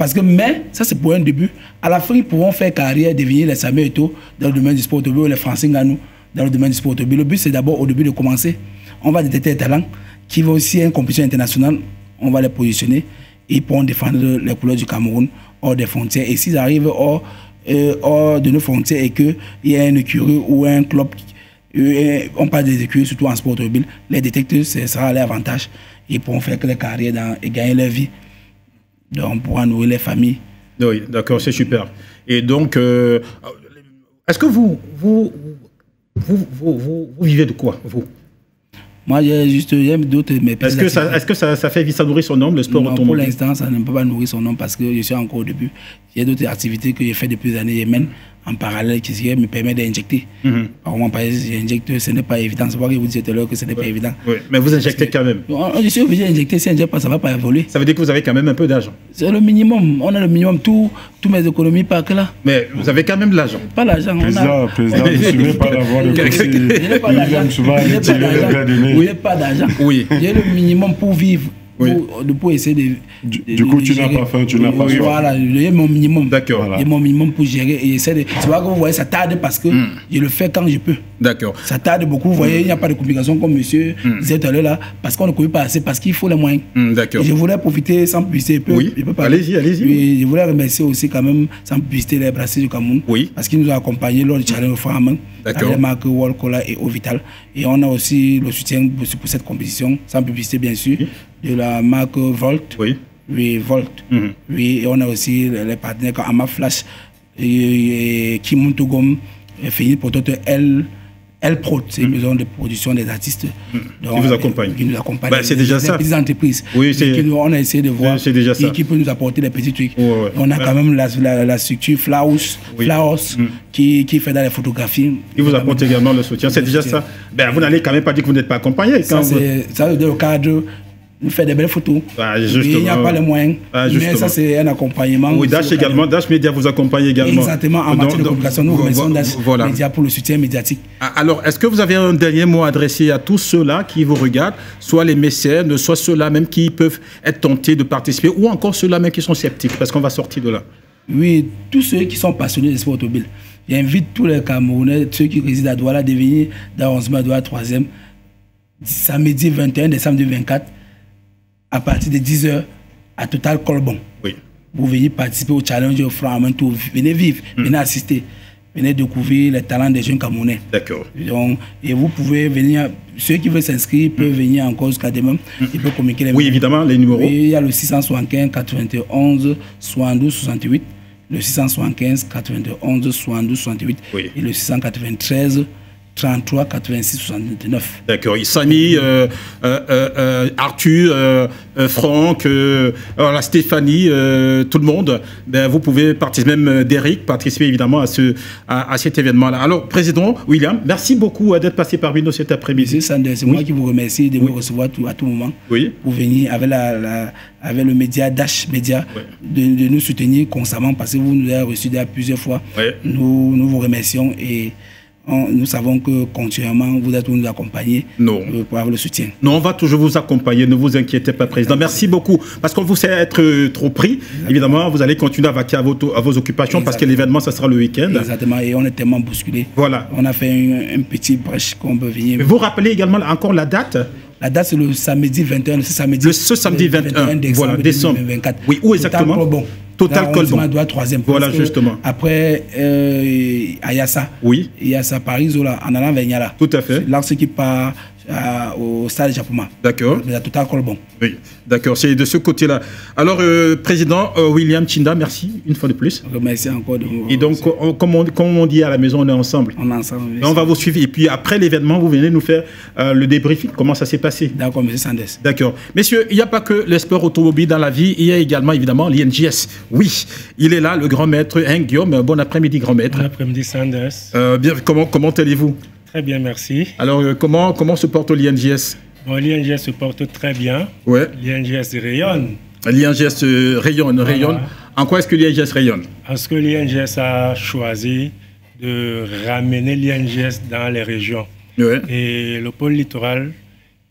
ça c'est pour un début. À la fin, ils pourront faire carrière, devenir les Samuel Eto'o dans le domaine du sport automobile ou les Francine Ganou dans le domaine du sport automobile. Le but, c'est d'abord au début de commencer. On va détecter les talents qui vont aussi à une compétition internationale. On va les positionner. Ils pourront défendre les couleurs du Cameroun hors des frontières. Et s'ils arrivent hors de nos frontières et qu'il y a une écurie ou un club, on parle des écuries, surtout en sport automobile, les détecteurs, ce sera leur avantage. Ils pourront faire que les carrières et gagner leur vie. Donc, on pourra nourrir les familles. Oui, d'accord, c'est super. Et donc, est-ce que vous vivez de quoi, vous? Moi, j'aime d'autres. Est-ce que ça fait vivre, ça nourrit son homme, le sport automobile? Pour l'instant, ça ne peut pas nourrir son homme parce que je suis encore au début. Il y a d'autres activités que j'ai faites depuis des années. Yémen, en parallèle qui me permet d'injecter. Par exemple, j'injecte, ce n'est pas évident. C'est pas que vous disiez tout à l'heure que ce n'est pas évident. Oui, mais vous injectez quand même. Je suis obligé d'injecter, si injecte pas, ça ne va pas évoluer. Ça veut dire que vous avez quand même un peu d'argent. C'est le minimum. On a le minimum. Tous mes économies partent là. Mais vous avez quand même de l'argent. Pas l'argent. Président, vous ne suivez pas la voie de Kossi. Je n'ai pas d'argent. Je n'ai pas d'argent. Oui. J'ai le minimum pour vivre. Pour essayer de. Du coup, tu n'as pas faim, tu n'as pas soif. Voilà, j'ai mon minimum. D'accord. Voilà. J'ai mon minimum pour gérer. Et c'est vrai que vous voyez, ça tarde parce que je le fais quand je peux. D'accord. Ça tarde beaucoup. Vous voyez, il n'y a pas de communication comme monsieur disait tout à l'heure là, parce qu'on ne connaît pas assez, parce qu'il faut les moyens. D'accord. Je voulais profiter sans publicité. Oui. Allez-y. Je voulais remercier aussi quand même, sans publicité, les brasseurs du Cameroun. Oui. Parce qu'ils nous ont accompagnés lors du challenge franc à main. D'accord. Les marques World Cola et Ovital. Et on a aussi le soutien pour cette compétition, sans publicité bien sûr, de la marque Volt. Oui, Volt. Oui, et on a aussi les partenaires comme Ama Flash, et Kimuntogom, Fini Potote L Pro, c'est une maison de production des artistes. Donc, qui vous accompagne. Qui nous accompagne. Bah, c'est déjà ça. Des petites entreprises. Oui, on a essayé de voir qui peut nous apporter des petits trucs. On a quand même la structure Flowers, qui fait dans les photographies. Qui vous apporte également le soutien. C'est déjà ça. Ben, vous n'allez quand même pas dire que vous n'êtes pas accompagné. Ça, c'est le cadre. Nous fait des belles photos. Il n'y a pas les moyens. Mais ça, c'est un accompagnement. Oui, Dash également. Dash Media vous accompagne également. Exactement. En matière de communication, nous remercions Dash Media pour le soutien médiatique. Alors, est-ce que vous avez un dernier mot à adresser à tous ceux-là qui vous regardent, soit les mécènes, soit ceux-là même qui peuvent être tentés de participer, ou encore ceux-là même qui sont sceptiques, parce qu'on va sortir de là? Oui, tous ceux qui sont passionnés de sport automobile. J'invite tous les Camerounais, ceux qui résident à Douala, de venir d'arrondissement Douala 3e, samedi 21 décembre 2024. À partir de 10h à Total Colbon. Oui. Vous venez participer au challenge au franc à main tour. Venez vivre, venez assister, venez découvrir les talents des jeunes Camerounais. D'accord. Et vous pouvez venir, ceux qui veulent s'inscrire peuvent venir encore jusqu'à demain. Ils peuvent communiquer les numéros. Évidemment, les numéros. Oui, il y a le 675 91 72 68, le 675 91 72 68 et le 693 33 86 69. D'accord. Samy, Arthur, Franck, la Stéphanie, tout le monde, ben, vous pouvez participer, même Derek, participer évidemment à cet événement-là. Alors, Président William, merci beaucoup d'être passé parmi nous cet après-midi. C'est moi qui vous remercie de me recevoir à tout moment pour venir avec le média Dash Media, de nous soutenir constamment parce que vous nous avez reçus plusieurs fois. Nous vous remercions et nous savons que continuellement, vous êtes pour nous accompagner pour avoir le soutien. Non, on va toujours vous accompagner, ne vous inquiétez pas, Président. Merci beaucoup. Parce qu'on vous sait être trop pris. Évidemment, vous allez continuer à vaquer à vos occupations parce que l'événement, ça sera le week-end. Exactement, et on est tellement bousculé. Voilà. On a fait un petit brèche qu'on peut venir. Mais vous rappelez également encore la date? La date, c'est le samedi 21. Ce samedi 21 décembre 2024. Oui, où exactement? Total Colbon. Voilà, justement. Après, Ayassa. Oui. Ayassa, Paris, Zola, en allant vers Niala. Tout à fait. Là, ce qui part au stade Japoma. D'accord. La Total Colbon. Oui, d'accord, c'est de ce côté-là. Alors, Président William Tchinda, merci une fois de plus. Merci encore de vous. Et donc, comme on dit à la maison, on est ensemble. On est ensemble. On va vous suivre. Et puis, après l'événement, vous venez nous faire le débriefing. Comment ça s'est passé? D'accord, M. Sanders. D'accord. Messieurs, il n'y a pas que les sports automobiles dans la vie. Il y a également, évidemment, l'INJS. Oui, il est là, le grand maître Guillaume. Bon après-midi, grand maître. Bon après-midi, Sanders. Bien, comment allez-vous? Très bien, merci. Alors, comment se porte l'INJS? Bon, l'INJS se porte très bien. Ouais. L'INJS rayonne. L'INJS rayonne. En quoi est-ce que l'INJS rayonne? Parce que l'INJS a choisi de ramener l'INJS dans les régions. Ouais. Et le pôle littoral,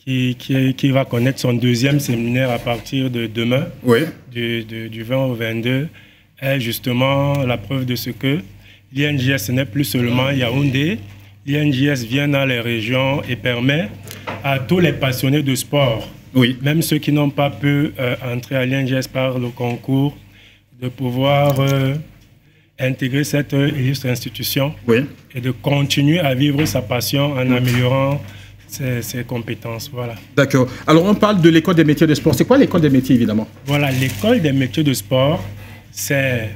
qui va connaître son deuxième séminaire à partir de demain, du 20 au 22, est justement la preuve de ce que l'INJS n'est plus seulement Yaoundé. L'INJS vient dans les régions et permet à tous les passionnés de sport, même ceux qui n'ont pas pu entrer à l'INJS par le concours, de pouvoir intégrer cette illustre institution et de continuer à vivre sa passion en améliorant ses compétences. Voilà. D'accord. Alors, on parle de l'école des métiers de sport. C'est quoi l'école des métiers, évidemment? Voilà, l'école des métiers de sport, c'est...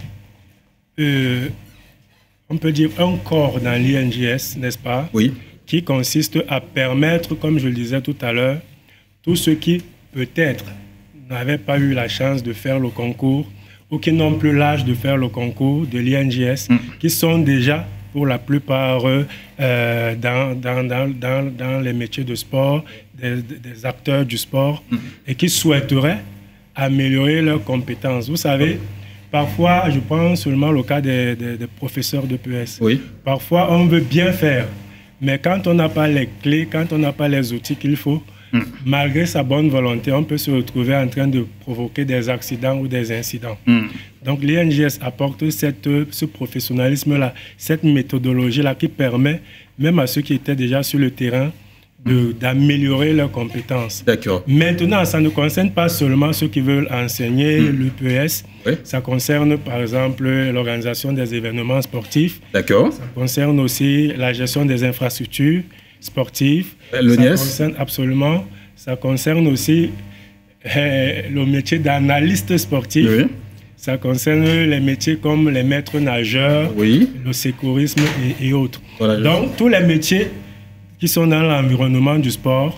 on peut dire un corps dans l'INJS, n'est-ce pas? Oui. Qui consiste à permettre, comme je le disais tout à l'heure, tous ceux qui, peut-être, n'avaient pas eu la chance de faire le concours ou qui n'ont plus l'âge de faire le concours de l'INJS, qui sont déjà, pour la plupart, dans les métiers de sport, des acteurs du sport, et qui souhaiteraient améliorer leurs compétences. Vous savez, parfois, je prends seulement le cas des professeurs de PS. Oui. Parfois, on veut bien faire, mais quand on n'a pas les clés, quand on n'a pas les outils qu'il faut, malgré sa bonne volonté, on peut se retrouver en train de provoquer des accidents ou des incidents. Donc l'INJS apporte ce professionnalisme-là, cette méthodologie-là qui permet, même à ceux qui étaient déjà sur le terrain, d'améliorer leurs compétences. D'accord. Maintenant, ça ne concerne pas seulement ceux qui veulent enseigner l'UPS. Oui. Ça concerne, par exemple, l'organisation des événements sportifs. D'accord. Ça concerne aussi la gestion des infrastructures sportives. L'ONIES. Ça concerne absolument. Ça concerne aussi le métier d'analyste sportif. Oui. Ça concerne les métiers comme les maîtres nageurs, oui, le secourisme et autres. Voilà, donc, tous les métiers qui sont dans l'environnement du sport,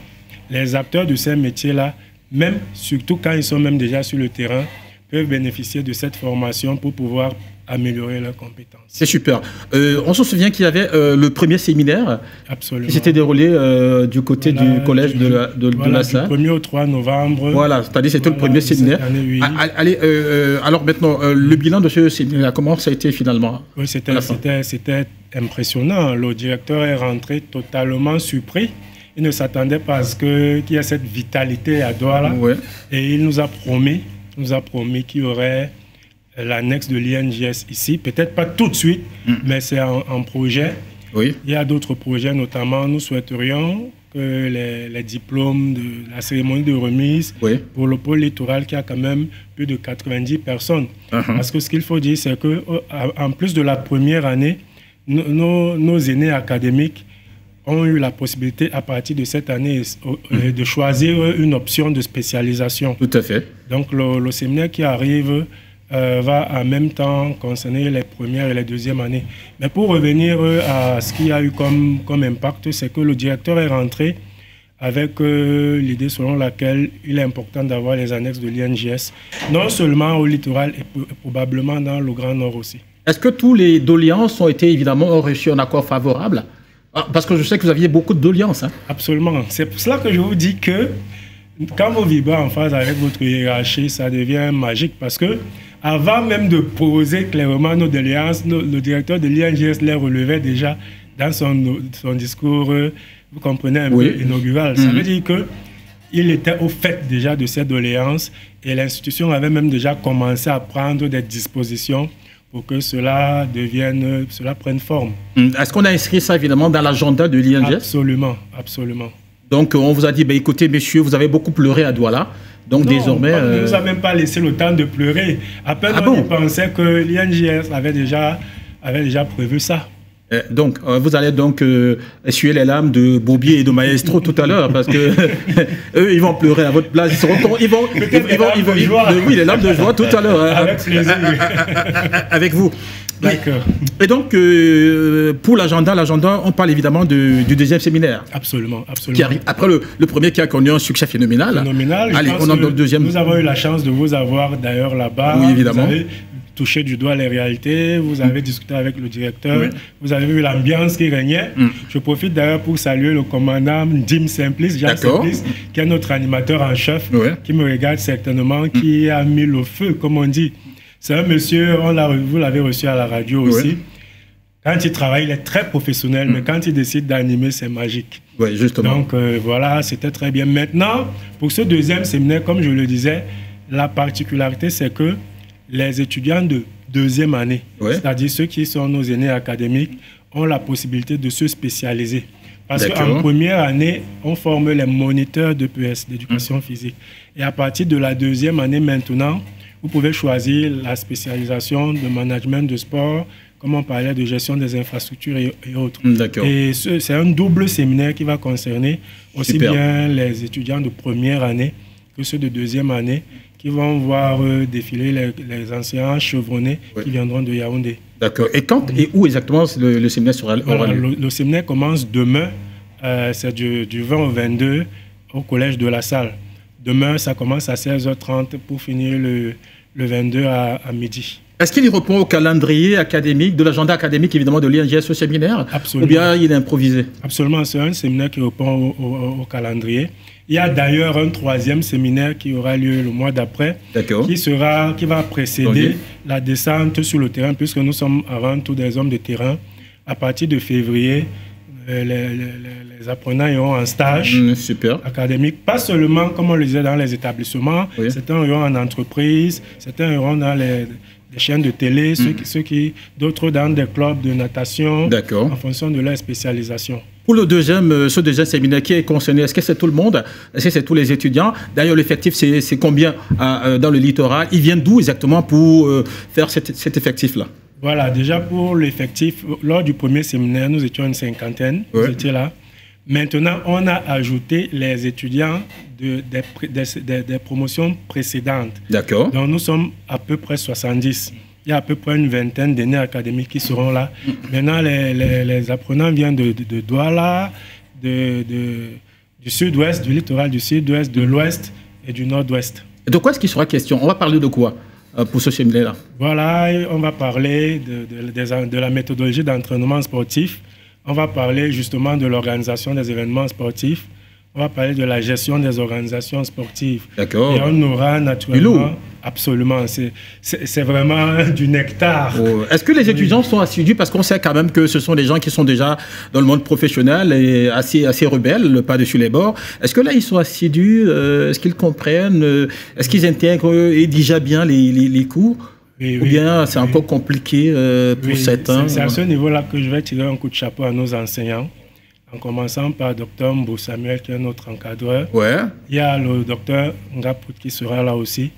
les acteurs de ces métiers-là, même, surtout quand ils sont même déjà sur le terrain, peuvent bénéficier de cette formation pour pouvoir améliorer leurs compétences. C'est super. On se souvient qu'il y avait le premier séminaire. Absolument. Qui s'était déroulé du côté du collège de la Salle. Du 1er au 3 novembre. Voilà, c'est-à-dire c'était le premier séminaire. Année, oui. Allez, alors maintenant, le bilan de ce séminaire, comment ça a été finalement? Oui, c'était impressionnant. Le directeur est rentré totalement surpris. Il ne s'attendait pas à ce qu'il y ait cette vitalité à Douala. Ouais. Et il nous a promis qu'il y aurait l'annexe de l'INJS ici. Peut-être pas tout de suite, mais c'est un projet. Oui. Il y a d'autres projets, notamment, nous souhaiterions que les diplômes de la cérémonie de remise pour le pôle littoral qui a quand même plus de 90 personnes. Parce que ce qu'il faut dire, c'est qu'en plus de la première année, nos aînés académiques ont eu la possibilité, à partir de cette année, de choisir une option de spécialisation. Tout à fait. Donc, le séminaire qui arrive va en même temps concerner les premières et les deuxièmes années. Mais pour revenir à ce qu'il y a eu comme impact, c'est que le directeur est rentré avec l'idée selon laquelle il est important d'avoir les annexes de l'INJS, non seulement au littoral et probablement dans le Grand Nord aussi. Est-ce que tous les doléances ont été évidemment reçues en accord favorable? Parce que je sais que vous aviez beaucoup de doléances. Hein. Absolument. C'est pour cela que je vous dis que quand vous vibrez en phase avec votre hiérarchie, ça devient magique. Parce que avant même de poser clairement nos doléances, le directeur de l'INJS les relevait déjà dans son discours, vous comprenez, un peu inaugural. Ça veut dire qu'il était au fait déjà de ces doléances et l'institution avait même déjà commencé à prendre des dispositions pour que cela prenne forme. Est-ce qu'on a inscrit ça évidemment dans l'agenda de l'INJS? Absolument, absolument. Donc on vous a dit, écoutez messieurs, vous avez beaucoup pleuré à Douala, donc non, désormais... on ne nous a même pas laissé le temps de pleurer. À peine on pensait que l'INJS avait déjà prévu ça. Donc, vous allez donc essuyer les larmes de Bobby et de Maestro tout à l'heure, parce que eux, ils vont pleurer à votre place. Oui, les larmes de joie tout à l'heure. Avec plaisir. Avec vous. D'accord. Et donc, pour l'agenda, on parle évidemment du deuxième séminaire. Absolument, absolument. Qui arrive après le premier qui a connu un succès phénoménal. Allez, on a le deuxième. Nous avons eu la chance de vous avoir d'ailleurs là-bas. Oui, évidemment. Vous avez touché du doigt les réalités, vous avez discuté avec le directeur, vous avez vu l'ambiance qui régnait. Je profite d'ailleurs pour saluer le commandant Jim Simplice, Jean Simplice, qui est notre animateur en chef, qui me regarde certainement, qui a mis le feu, comme on dit. C'est un monsieur, vous l'avez reçu à la radio aussi. Quand il travaille, il est très professionnel, mais quand il décide d'animer, c'est magique. Oui, justement. Donc voilà, c'était très bien. Maintenant, pour ce deuxième séminaire, comme je le disais, la particularité, c'est que les étudiants de deuxième année, c'est-à-dire ceux qui sont nos aînés académiques, ont la possibilité de se spécialiser. Parce qu'en première année, on forme les moniteurs d'EPS, d'éducation physique. Et à partir de la deuxième année maintenant, vous pouvez choisir la spécialisation de management de sport, comme on parlait de gestion des infrastructures et autres. Et c'est un double séminaire qui va concerner aussi bien les étudiants de première année que ceux de deuxième année, qui vont voir défiler les enseignants chevronnés qui viendront de Yaoundé. D'accord. Et quand et où exactement le séminaire sera le séminaire commence demain, c'est du 20 au 22 au collège de la Salle. Demain, ça commence à 16h30 pour finir le 22 à midi. Est-ce qu'il répond au calendrier académique, de l'agenda académique évidemment de l'INGS, ce séminaire? Absolument. Ou bien il est improvisé? Absolument, c'est un séminaire qui répond au calendrier. Il y a d'ailleurs un 3e séminaire qui aura lieu le mois d'après, qui va précéder la descente sur le terrain, puisque nous sommes avant tout des hommes de terrain. À partir de février, les apprenants iront en stage académique, pas seulement, comme on le disait, dans les établissements, certains iront en entreprise, certains iront dans les chaînes de télé, d'autres dans des clubs de natation, en fonction de leur spécialisation. Pour ce deuxième séminaire, qui est concerné? Est-ce que c'est tout le monde? Est-ce que c'est tous les étudiants? D'ailleurs, l'effectif, c'est combien dans le littoral? Ils viennent d'où exactement pour faire cet effectif-là? Voilà, déjà pour l'effectif, lors du premier séminaire, nous étions une 50aine, nous étions là. Maintenant, on a ajouté les étudiants des promotions précédentes. D'accord. Donc, nous sommes à peu près 70. Il y a à peu près une vingtaine d'aînés académiques qui seront là. Maintenant, les apprenants viennent de Douala, du sud-ouest, du littoral du sud-ouest, de l'ouest et du nord-ouest. Et de quoi est-ce qu'il sera question? On va parler de quoi pour ce séminaire-là? Voilà, on va parler de la méthodologie d'entraînement sportif. On va parler justement de l'organisation des événements sportifs. On va parler de la gestion des organisations sportives. D'accord. Et on aura naturellement... Absolument, c'est vraiment du nectar. Est-ce que les étudiants sont assidus? Parce qu'on sait quand même que ce sont des gens qui sont déjà dans le monde professionnel et assez rebelles, le pas dessus les bords. Est-ce que là, ils sont assidus? Est-ce qu'ils comprennent? Est-ce qu'ils intègrent et déjà bien les cours? Ou bien c'est encore compliqué pour certains? C'est à ce niveau-là que je vais tirer un coup de chapeau à nos enseignants. En commençant par Dr Mbou Samuel, qui est notre encadreur. Il y a le Dr Ngaput qui sera là aussi.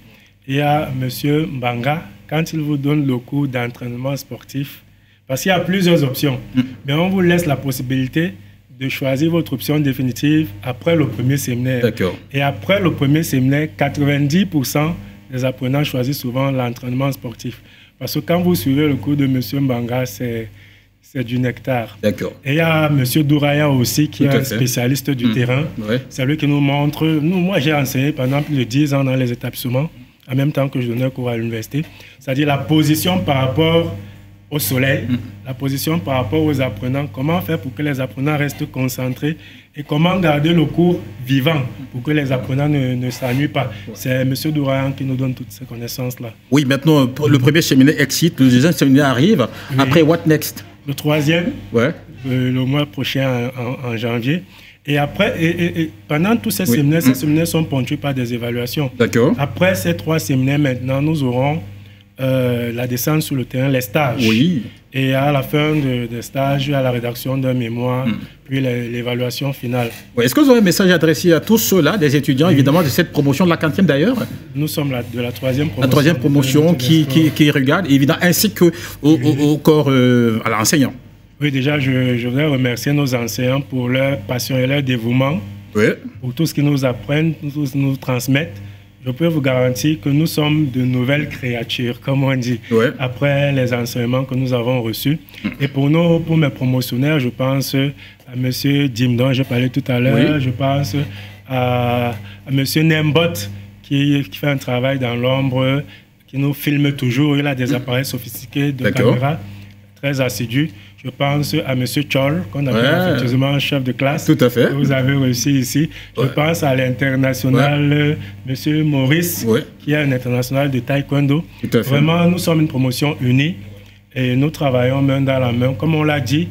Il y a M. Mbanga, quand il vous donne le cours d'entraînement sportif, parce qu'il y a plusieurs options, mais on vous laisse la possibilité de choisir votre option définitive après le premier séminaire. Et après le premier séminaire, 90% des apprenants choisissent souvent l'entraînement sportif. Parce que quand vous suivez le cours de M. Mbanga, c'est du nectar. Et il y a M. Douraya aussi, qui est un spécialiste du terrain. C'est lui qui nous montre... Moi, j'ai enseigné pendant plus de 10 ans dans les établissements, en même temps que je donnais cours à l'université. C'est-à-dire la position par rapport au soleil, la position par rapport aux apprenants, comment faire pour que les apprenants restent concentrés et comment garder le cours vivant pour que les apprenants ne s'ennuient pas. C'est M. Dourayan qui nous donne toutes ces connaissances-là. Oui, maintenant, le premier séminaire excite, le deuxième séminaire arrive. Après, what next? Le troisième, le mois prochain, en janvier. Et après, pendant tous ces séminaires sont ponctués par des évaluations. Après ces 3 séminaires, maintenant, nous aurons la descente sur le terrain, les stages. Et à la fin des stages, à la rédaction d'un mémoire, puis l'évaluation finale. Est-ce que vous avez un message adressé à tous ceux-là, des étudiants, évidemment, de cette promotion de la 40e d'ailleurs? Nous sommes de la 3e promotion. La 3e promotion qui regarde, évidemment, ainsi qu'au corps à l'enseignant. Oui, déjà, je voudrais remercier nos enseignants pour leur passion et leur dévouement, pour tout ce qu'ils nous apprennent, tout ce qu'ils nous transmettent. Je peux vous garantir que nous sommes de nouvelles créatures, comme on dit, après les enseignements que nous avons reçus. Et pour mes promotionnaires, je pense à M. Dimdon, je parlais tout à l'heure, je pense à M. Nembot, qui fait un travail dans l'ombre, qui nous filme toujours. Il a des appareils sophistiqués de caméra, très assidus. Je pense à M. Chol, qu'on appelle effectivement chef de classe. Tout à fait. Que vous avez réussi ici. Je pense à l'international M. Maurice, qui est un international de taekwondo. Vraiment, nous sommes une promotion unie et nous travaillons main dans la main. Comme on l'a dit,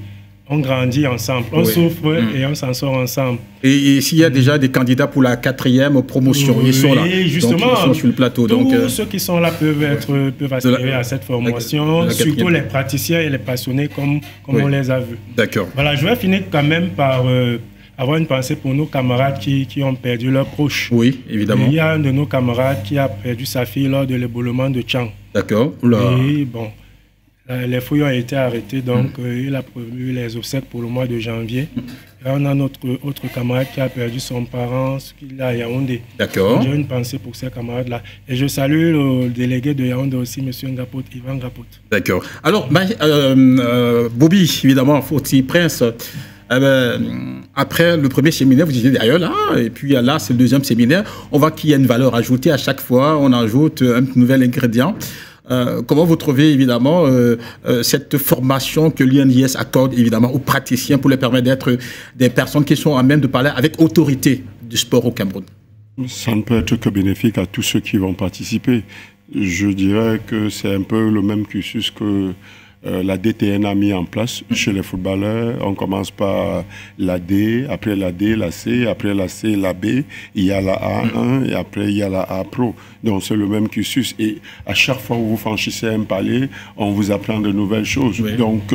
on grandit ensemble, on souffre et on s'en sort ensemble. Et s'il y a déjà des candidats pour la 4e promotion, ils sont là. Justement, donc, ils sont sur le plateau. Tous ceux qui sont là peuvent aspirer à cette formation, surtout les praticiens et les passionnés comme on les a vus. Voilà, je vais finir quand même par avoir une pensée pour nos camarades qui ont perdu leurs proches. Oui, évidemment. Il y a un de nos camarades qui a perdu sa fille lors de l'éboulement de Tchang. Et bon, les fouilles ont été arrêtées, donc il a prévu les obsèques pour le mois de janvier. Et on a notre autre camarade qui a perdu son parent, qu'il a à Yaoundé. J'ai une pensée pour ces camarades-là. Et je salue le délégué de Yaoundé aussi, M. Ngaput, Ivan Ngaput. Alors, Bobby, évidemment, Foti Prince, après le premier séminaire, vous disiez d'ailleurs là, et puis là, c'est le deuxième séminaire, on voit qu'il y a une valeur ajoutée à chaque fois, on ajoute un nouvel ingrédient. Comment vous trouvez évidemment cette formation que l'INJS accorde évidemment aux praticiens pour les permettre d'être des personnes qui sont à même de parler avec autorité du sport au Cameroun? Ça ne peut être que bénéfique à tous ceux qui vont participer. Je dirais que c'est un peu le même cursus que la DTN a mis en place chez les footballeurs. On commence par la D, après la D, la C, après la C, la B, il y a la A1 et après il y a la A Pro. Donc c'est le même cursus. Et à chaque fois que vous franchissez un palier, on vous apprend de nouvelles choses. Oui. Donc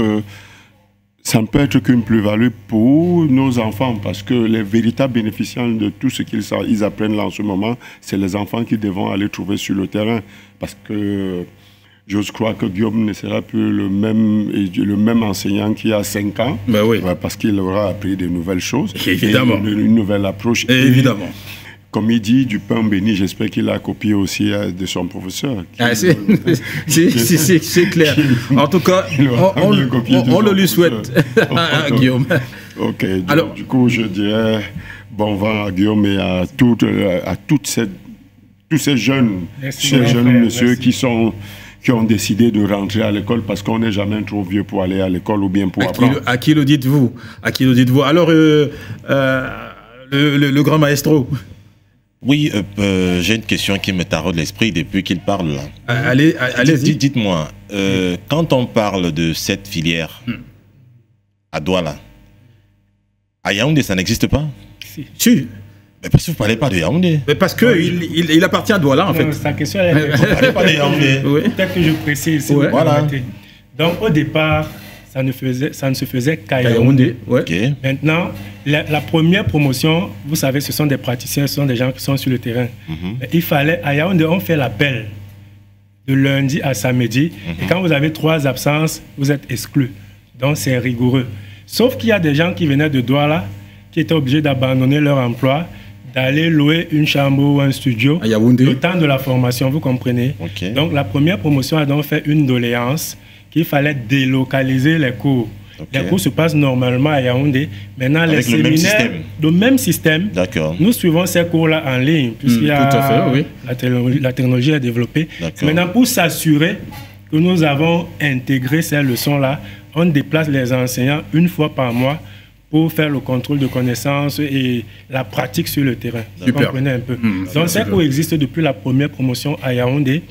ça ne peut être qu'une plus-value pour nos enfants parce que les véritables bénéficiaires de tout ce qu'ils apprennent là en ce moment, c'est les enfants qui devront aller trouver sur le terrain. Parce que j'ose croire que Guillaume ne sera plus le même enseignant qu'il y a 5 ans. Ben oui. Parce qu'il aura appris de nouvelles choses. Évidemment. Et une nouvelle approche. Évidemment. Comme il dit, du pain béni, j'espère qu'il a copié aussi de son professeur. C'est clair. En tout cas, on le lui souhaite, Guillaume. Ok, alors, du coup, je dirais bon vent à Guillaume et à tous ces jeunes messieurs qui ont décidé de rentrer à l'école parce qu'on n'est jamais trop vieux pour aller à l'école ou bien pour apprendre. À qui le dites-vous? Alors, le grand maestro. Oui, j'ai une question qui me taraude l'esprit depuis qu'il parle là. Allez-y. Dites-moi, quand on parle de cette filière à Douala, à Yaoundé, ça n'existe pas? Si. Mais parce que vous ne parlez pas de Yaoundé. Mais parce qu'il appartient à Douala, en fait. Sa question, elle est... Vous ne parlez pas de Yaoundé. Oui. Peut-être que je précise. Ouais. Voilà. Donc, au départ, ça ne se faisait qu'à Yaoundé. Ouais. Okay. Maintenant, la première promotion, vous savez, ce sont des praticiens, ce sont des gens qui sont sur le terrain. Mais il fallait, à Yaoundé, on fait l'appel de lundi à samedi. Et quand vous avez 3 absences, vous êtes exclus. Donc, c'est rigoureux. Sauf qu'il y a des gens qui venaient de Douala, qui étaient obligés d'abandonner leur emploi, d'aller louer une chambre ou un studio à Yaoundé. Le temps de la formation, vous comprenez. Okay. Donc, la première promotion a donc fait une doléance qu'il fallait délocaliser les cours. Okay. Les cours se passent normalement à Yaoundé. Maintenant, avec les séminaires, le même système. Nous suivons ces cours-là en ligne, puisqu'il y a la technologie est développée. Maintenant, pour s'assurer que nous avons intégré ces leçons-là, on déplace les enseignants une fois par mois pour faire le contrôle de connaissances et la pratique sur le terrain. Vous comprenez un peu. Donc, ces cours existent depuis la première promotion à Yaoundé.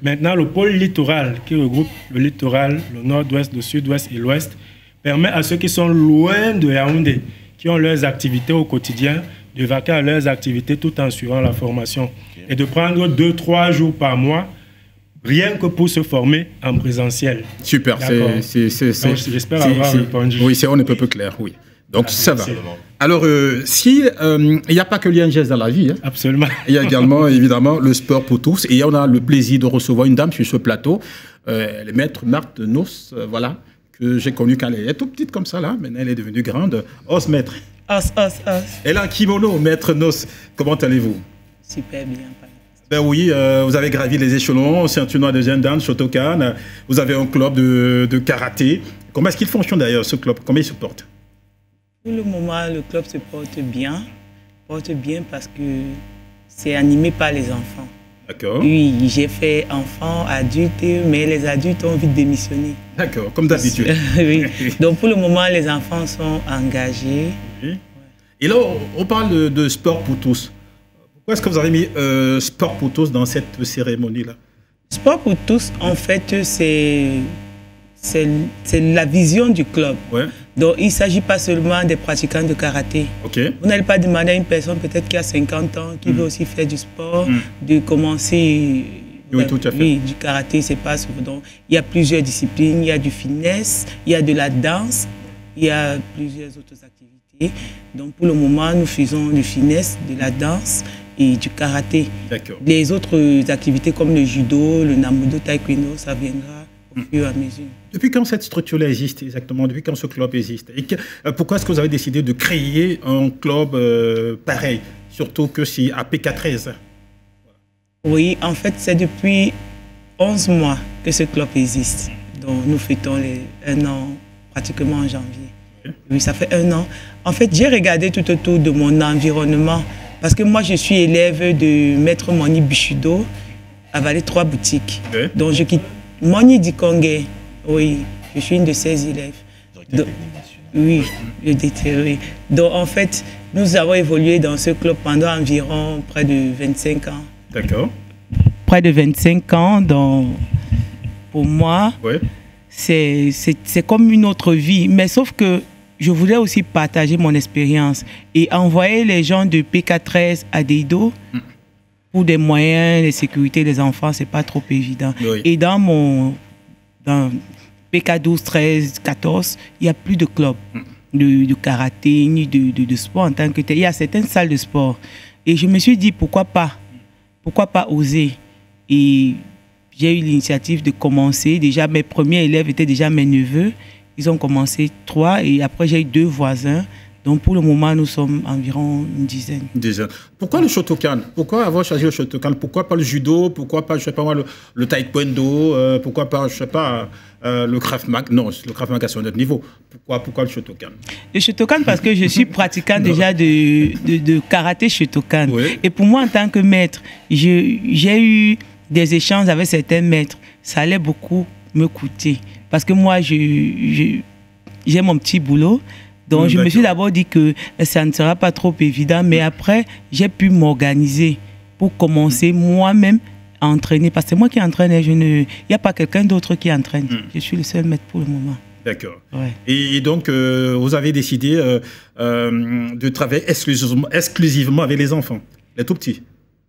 Maintenant, le pôle littoral, qui regroupe le littoral, le nord-ouest, le sud-ouest et l'ouest, permet à ceux qui sont loin de Yaoundé, qui ont leurs activités au quotidien, de vaquer à leurs activités tout en suivant la formation. Et de prendre 2-3 jours par mois, rien que pour se former en présentiel. Super, j'espère avoir répondu. Oui, c'est on ne peut plus clair, oui. Donc ça va. Alors, il n'y a pas que l'INJS dans la vie. Hein. Absolument. Il y a également, évidemment, le sport pour tous. Et on a le plaisir de recevoir une dame sur ce plateau, le maître Marthe Nos, voilà, que j'ai connue quand elle était toute petite comme ça, là. Maintenant, elle est devenue grande. Os, maître. Os. Elle a un kimono, maître Nos. Comment allez-vous? Super bien. Ben oui, vous avez gravi les échelons, ceinture noire de Zendan, Shotokan. Vous avez un club de karaté. Comment est-ce qu'il fonctionne d'ailleurs, ce club? Comment il se porte? Pour le moment, le club se porte bien parce que c'est animé par les enfants. D'accord. Oui, j'ai fait enfants, adultes, mais les adultes ont vite démissionné. D'accord, comme d'habitude. Oui. Donc pour le moment, les enfants sont engagés. Oui. Ouais. Et là, on parle de sport pour tous. Pourquoi est-ce que vous avez mis sport pour tous dans cette cérémonie-là? Sport pour tous, en fait, c'est la vision du club. Ouais. Donc, il ne s'agit pas seulement des pratiquants de karaté. Okay. Vous n'allez pas demander à une personne peut-être qui a 50 ans, qui veut aussi faire du sport, de commencer tout à fait. Oui, du karaté. C'est pas donc, il y a plusieurs disciplines, il y a du fitness, il y a de la danse, il y a plusieurs autres activités. Donc, pour le moment, nous faisons du fitness, de la danse et du karaté. Les autres activités comme le judo, le namudo, taekwondo, ça viendra au fur et à mesure. Depuis quand cette structure-là existe exactement? Depuis quand ce club existe? Et pourquoi est-ce que vous avez décidé de créer un club pareil? Surtout que c'est à PK13. Oui, en fait, c'est depuis 11 mois que ce club existe. Donc, nous fêtons un an pratiquement en janvier. Oui, ça fait 1 an. En fait, j'ai regardé tout autour de mon environnement. Parce que moi, je suis élève de Maître Moni Bichudo à Vallée 3 boutiques. Okay. Donc, je quitte Moni Dikongé. Oui, je suis une de ses élèves. Donc, oui, je déterre. Donc, en fait, nous avons évolué dans ce club pendant environ près de 25 ans. D'accord. Près de 25 ans. Donc, pour moi, c'est comme une autre vie. Mais sauf que je voulais aussi partager mon expérience et envoyer les gens de PK13 à Deido pour des moyens de sécurité des enfants, c'est pas trop évident. Oui. Et dans PK12, 13, 14, il n'y a plus de club de karaté ni de sport en tant que tel. Il y a certaines salles de sport. Et je me suis dit, pourquoi pas oser? Et j'ai eu l'initiative de commencer. Déjà, mes premiers élèves étaient déjà mes neveux. Ils ont commencé 3 et après j'ai eu 2 voisins. Donc pour le moment, nous sommes environ une dizaine. Pourquoi le Shotokan? Pourquoi avoir choisi le Shotokan? Pourquoi pas le judo? Pourquoi pas, je sais pas moi, le taekwondo? Pourquoi pas, je sais pas, le Krav Maga? Non, le Krav Maga c'est un autre niveau. Pourquoi le Shotokan? Le Shotokan parce que je suis pratiquant déjà de karaté Shotokan. Oui. Et pour moi, en tant que maître, j'ai eu des échanges avec certains maîtres. Ça allait beaucoup me coûter. Parce que moi, j'ai mon petit boulot. Donc, je me suis d'abord dit que ça ne sera pas trop évident. Mais après, j'ai pu m'organiser pour commencer moi-même à entraîner. Parce que c'est moi qui entraîne. Il n'y a pas quelqu'un d'autre qui entraîne. Je suis le seul maître pour le moment. D'accord. Ouais. Et donc, vous avez décidé de travailler exclusivement avec les enfants, les tout petits?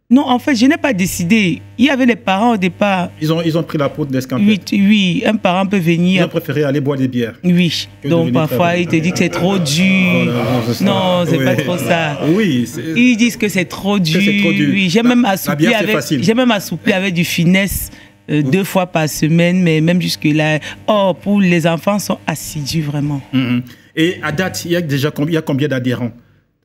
Non, en fait, je n'ai pas décidé. Il y avait les parents au départ. Ils ont pris la peau d'escampette. Oui, un parent peut venir. Ils ont préféré aller boire des bières. Oui, donc parfois, ils te disent que c'est trop dur. Non, c'est pas trop ça. Oui. Ils disent que c'est trop dur. Oui, j'ai même assoupli avec du finesse 2 fois par semaine, mais même jusque-là. Oh, pour les enfants, sont assidus vraiment. Et à date, il y a combien d'adhérents?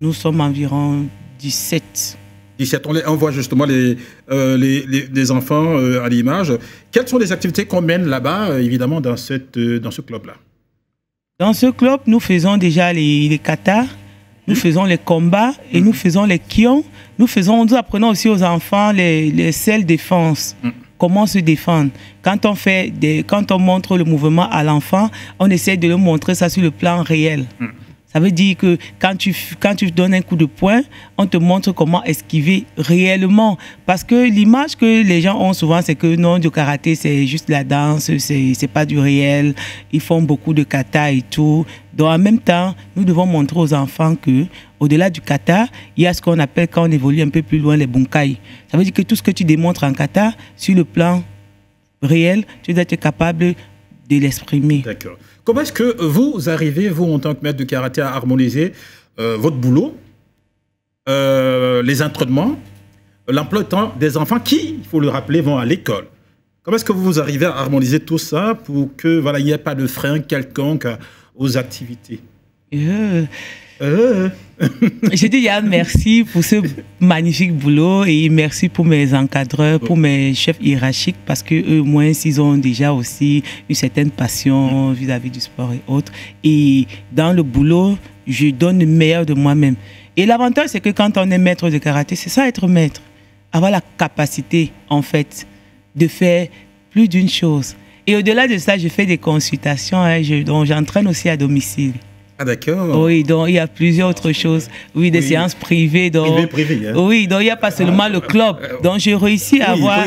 Nous sommes environ 17. 17, on voit justement les enfants à l'image. Quelles sont les activités qu'on mène là-bas, évidemment, dans ce club-là? Dans ce club, nous faisons déjà les katas, nous faisons les combats et nous faisons les kions. Nous apprenons aussi aux enfants les self-défense. Comment se défendre. Quand on montre le mouvement à l'enfant, on essaie de le montrer ça sur le plan réel. Ça veut dire que quand tu donnes un coup de poing, on te montre comment esquiver réellement. Parce que l'image que les gens ont souvent, c'est que non, du karaté, c'est juste la danse, c'est pas du réel. Ils font beaucoup de kata et tout. Donc en même temps, nous devons montrer aux enfants que au-delà du kata, il y a ce qu'on appelle, quand on évolue un peu plus loin, les bunkai. Ça veut dire que tout ce que tu démontres en kata, sur le plan réel, tu dois être capable de l'exprimer. D'accord. Comment est-ce que vous arrivez, vous, en tant que maître de karaté, à harmoniser votre boulot, les entraînements, l'emploi de temps des enfants qui, il faut le rappeler, vont à l'école? Comment est-ce que vous arrivez à harmoniser tout ça pour que voilà, il n'y ait pas de frein quelconque aux activités? Je dis merci pour ce magnifique boulot et merci pour mes encadreurs, pour mes chefs hiérarchiques parce que eux, moins, ils ont déjà aussi une certaine passion vis-à-vis du sport et autres. Et dans le boulot, je donne le meilleur de moi-même. Et l'avantage, c'est que quand on est maître de karaté, c'est ça être maître. Avoir la capacité, en fait, de faire plus d'une chose. Et au-delà de ça, je fais des consultations, donc j'entraîne aussi à domicile. Ah d'accord. Oui, donc il y a plusieurs autres choses. Oui, des séances privées. Donc, privé, hein. Oui, donc il n'y a pas seulement le club. Donc j'ai réussi à avoir...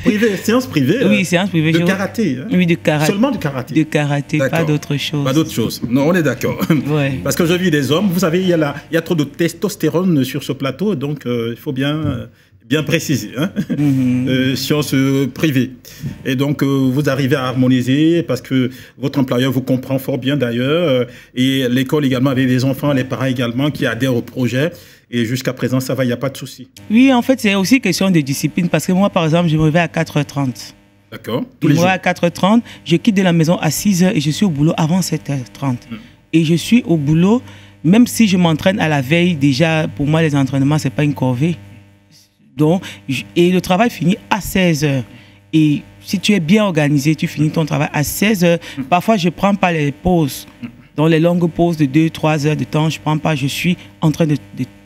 Privé, séance privée. Oui, séance privée. De karaté. Hein. Oui, de karaté. Seulement de karaté. De karaté, pas d'autre chose. Pas d'autre chose. Non, on est d'accord. Ouais. Parce que je vis des hommes, vous savez, il y a trop de testostérone sur ce plateau, donc il faut bien préciser, hein. Sciences privées. Et donc, vous arrivez à harmoniser parce que votre employeur vous comprend fort bien d'ailleurs. Et l'école également avec les enfants, les parents également qui adhèrent au projet. Et jusqu'à présent, ça va, il n'y a pas de souci. Oui, en fait, c'est aussi question de discipline parce que moi, par exemple, je me réveille à 4h30. D'accord. Je me réveille à 4h30, je quitte de la maison à 6h et je suis au boulot avant 7h30. Et je suis au boulot, même si je m'entraîne à la veille, déjà, pour moi, les entraînements, ce n'est pas une corvée. Donc, et le travail finit à 16h. Et si tu es bien organisé, tu finis ton travail à 16h. Parfois, je ne prends pas les pauses. Dans les longues pauses de 2-3 heures de temps, je ne prends pas, je suis en train de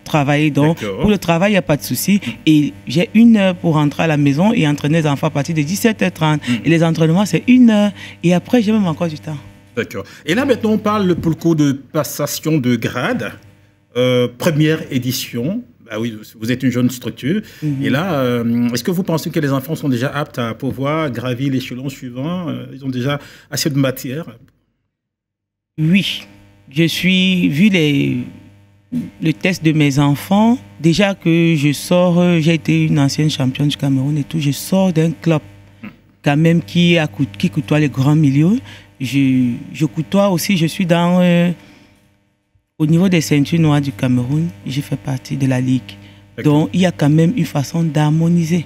travailler. Donc, pour le travail, il n'y a pas de souci. Et j'ai 1 heure pour rentrer à la maison et entraîner les enfants à partir de 17h30. Et les entraînements, c'est 1 heure. Et après, j'ai même encore du temps. D'accord. Et là, maintenant, on parle pour le coup de passation de grade. Première édition. Ah oui, vous êtes une jeune structure. Et là, est-ce que vous pensez que les enfants sont déjà aptes à pouvoir gravir l'échelon suivant? Ils ont déjà assez de matière? Oui. Vu le test de mes enfants, déjà que je sors, j'ai été une ancienne championne du Cameroun et tout, je sors d'un club quand même qui côtoie les grands milieux. Je côtoie aussi, je suis dans... au niveau des ceintures noires du Cameroun, je fais partie de la Ligue. Donc, il y a quand même une façon d'harmoniser.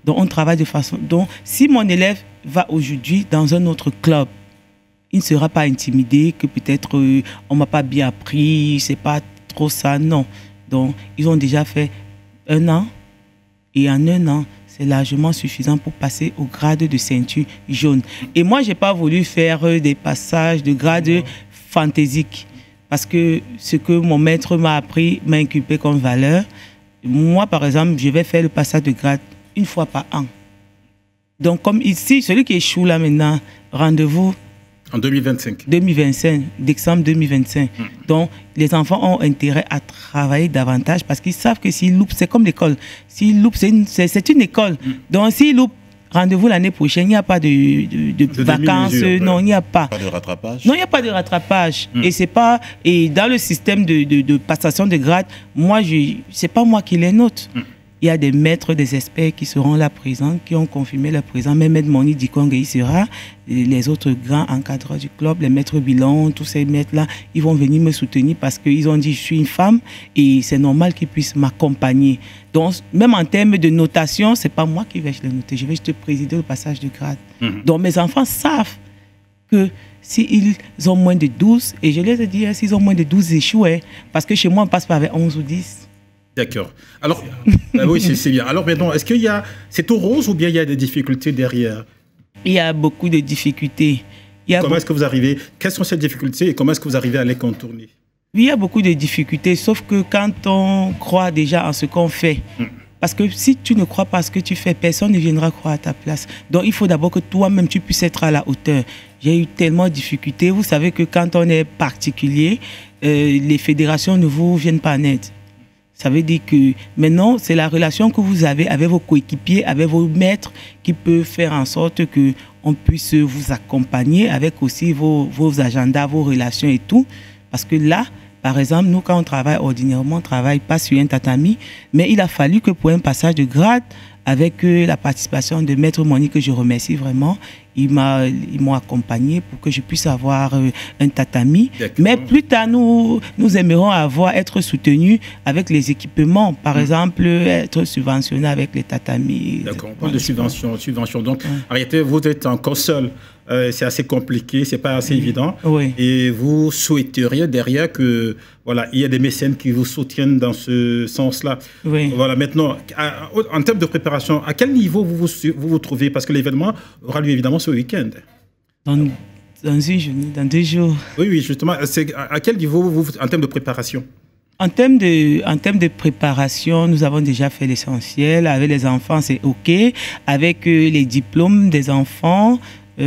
Donc, on travaille de façon... Donc, si mon élève va aujourd'hui dans un autre club, il ne sera pas intimidé que peut-être on ne m'a pas bien appris, c'est pas trop ça, non. Donc, ils ont déjà fait 1 an. Et en 1 an, c'est largement suffisant pour passer au grade de ceinture jaune. Et moi, je n'ai pas voulu faire des passages de grade fantaisique. Parce que ce que mon maître m'a appris, m'a inculpé comme valeur. Moi, par exemple, je vais faire le passage de grade 1 fois par an. Donc, comme ici, celui qui échoue là maintenant, rendez-vous... En 2025. 2025, décembre 2025. Donc, les enfants ont intérêt à travailler davantage parce qu'ils savent que s'ils loupent, c'est comme l'école. S'ils loupent, c'est une école. Donc, s'ils loupent, rendez-vous l'année prochaine, il n'y a pas de vacances, non, il n'y a pas. Pas de rattrapage? Non, il n'y a pas de rattrapage. Et c'est pas, et dans le système de passation de grade, moi, c'est pas moi qui les note. Il y a des maîtres, des experts qui seront là présents, qui ont confirmé leur présence. Même Maître Moni Dikong, il sera. Les autres grands encadreurs du club, les maîtres Bilan, tous ces maîtres-là, ils vont venir me soutenir parce qu'ils ont dit je suis une femme et c'est normal qu'ils puissent m'accompagner. Donc, même en termes de notation, ce n'est pas moi qui vais les noter. Je vais juste présider le passage de grade. Donc, mes enfants savent que s'ils ont moins de 12, et je les ai dit, s'ils ont moins de 12 échouent, parce que chez moi, on passe pas avec 11 ou 10. D'accord. Alors, oui, c'est bien. Alors maintenant, est-ce qu'il y a... C'est tout rose ou bien il y a des difficultés derrière? Il y a beaucoup de difficultés. Comment est-ce que vous arrivez... Quelles sont ces difficultés et comment est-ce que vous arrivez à les contourner? Oui, il y a beaucoup de difficultés, sauf que quand on croit déjà en ce qu'on fait, parce que si tu ne crois pas à ce que tu fais, personne ne viendra croire à ta place. Donc, il faut d'abord que toi-même, tu puisses être à la hauteur. J'ai eu tellement de difficultés. Vous savez que quand on est particulier, les fédérations ne vous viennent pas en aide. Ça veut dire que maintenant, c'est la relation que vous avez avec vos coéquipiers, avec vos maîtres, qui peut faire en sorte qu'on puisse vous accompagner avec aussi vos agendas, vos relations et tout. Parce que là, par exemple, nous, quand on travaille ordinairement, on ne travaille pas sur un tatami, mais il a fallu que pour un passage de grade, avec la participation de Maître Moni, que je remercie vraiment, ils m'ont accompagné pour que je puisse avoir un tatami. Mais plus tard, nous aimerons être soutenus avec les équipements. Par exemple, être subventionnés avec les tatamis. D'accord, on parle de subvention. Donc, en réalité, vous êtes encore seul. C'est assez compliqué, c'est pas assez évident. Oui. Et vous souhaiteriez derrière que voilà, il y a des mécènes qui vous soutiennent dans ce sens-là. Oui. Voilà, maintenant, en termes de préparation, à quel niveau vous vous trouvez? Parce que l'événement aura lieu évidemment ce week-end. Dans une journée, dans 2 jours. Oui, justement. À quel niveau vous, en termes de préparation? En termes de préparation, nous avons déjà fait l'essentiel. Avec les enfants, c'est OK. Avec les diplômes des enfants, tout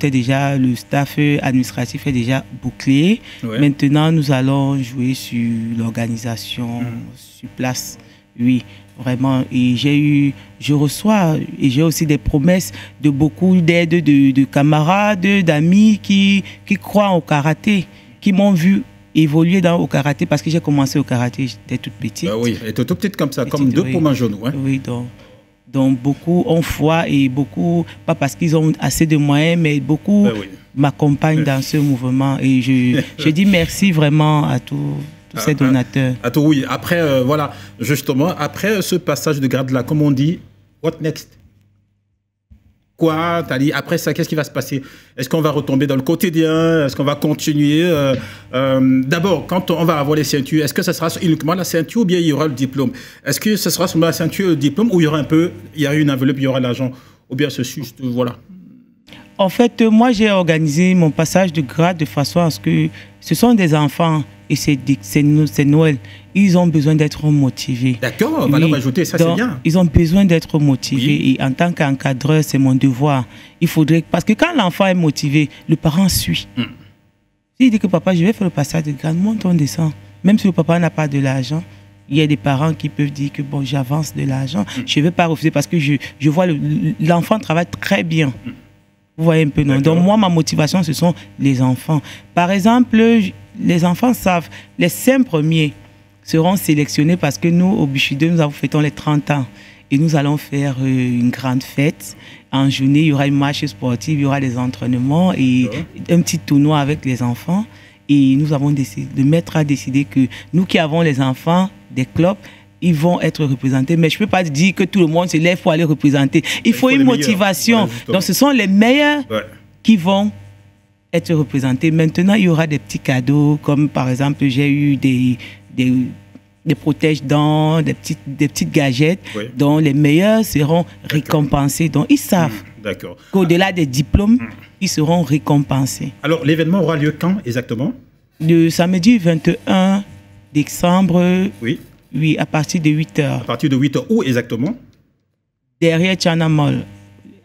est déjà, le staff administratif est déjà bouclé. Ouais. Maintenant, nous allons jouer sur l'organisation sur place. Oui, vraiment. Et je reçois, et j'ai aussi des promesses de beaucoup d'aides de camarades, d'amis qui croient au karaté, qui m'ont vu évoluer au karaté parce que j'ai commencé au karaté, j'étais toute petite. Oui, elle était toute petite comme ça, comme 2 pommes en jaune. Ouais. Oui, donc beaucoup ont foi et beaucoup, pas parce qu'ils ont assez de moyens, mais beaucoup m'accompagnent dans ce mouvement. Et je dis merci vraiment à tous ces donateurs. Oui, après, voilà, justement, après ce passage de grade-là, comme on dit, what next? Quoi? Après ça, qu'est-ce qui va se passer? Est-ce qu'on va retomber dans le quotidien? Est-ce qu'on va continuer? D'abord, quand on va avoir les ceintures, est-ce que ce sera uniquement la ceinture ou bien il y aura le diplôme? Est-ce que ce sera seulement la ceinture et le diplôme ou il y aura une enveloppe, il y aura l'argent? Ou bien ce juste, voilà. En fait, moi, j'ai organisé mon passage de grade de façon à ce que ce sont des enfants et c'est Noël. Ils ont besoin d'être motivés. D'accord, valeur ajoutée, ça c'est bien. Ils ont besoin d'être motivés et en tant qu'encadreur, c'est mon devoir. Il faudrait... Parce que quand l'enfant est motivé, le parent suit. S'il dit que papa, je vais faire le passage de grade, monte, on descend. Même si le papa n'a pas de l'argent, il y a des parents qui peuvent dire que bon, j'avance de l'argent. Je ne vais pas refuser parce que je vois l'enfant travaille très bien. Vous voyez un peu, non? Donc moi, ma motivation, ce sont les enfants. Par exemple, les enfants savent, les 5 premiers seront sélectionnés parce que nous, au Buchideux, nous fêtons les 30 ans. Et nous allons faire une grande fête. En journée, il y aura une marche sportive, il y aura des entraînements et un petit tournoi avec les enfants. Et nous avons décidé, le maître a décidé que nous qui avons les enfants des clubs, ils vont être représentés. Mais je ne peux pas dire que tout le monde se lève pour aller représenter. Il faut une motivation. Donc ce sont les meilleurs qui vont être représentés. Maintenant, il y aura des petits cadeaux, comme par exemple, j'ai eu des protège-dents, des petites gadgets, dont les meilleurs seront récompensés. Donc ils savent qu'au-delà des diplômes, ils seront récompensés. Alors l'événement aura lieu quand exactement? Le samedi 21 décembre. Oui, à partir de 8h. À partir de 8h, où exactement? Derrière Tchana Mall,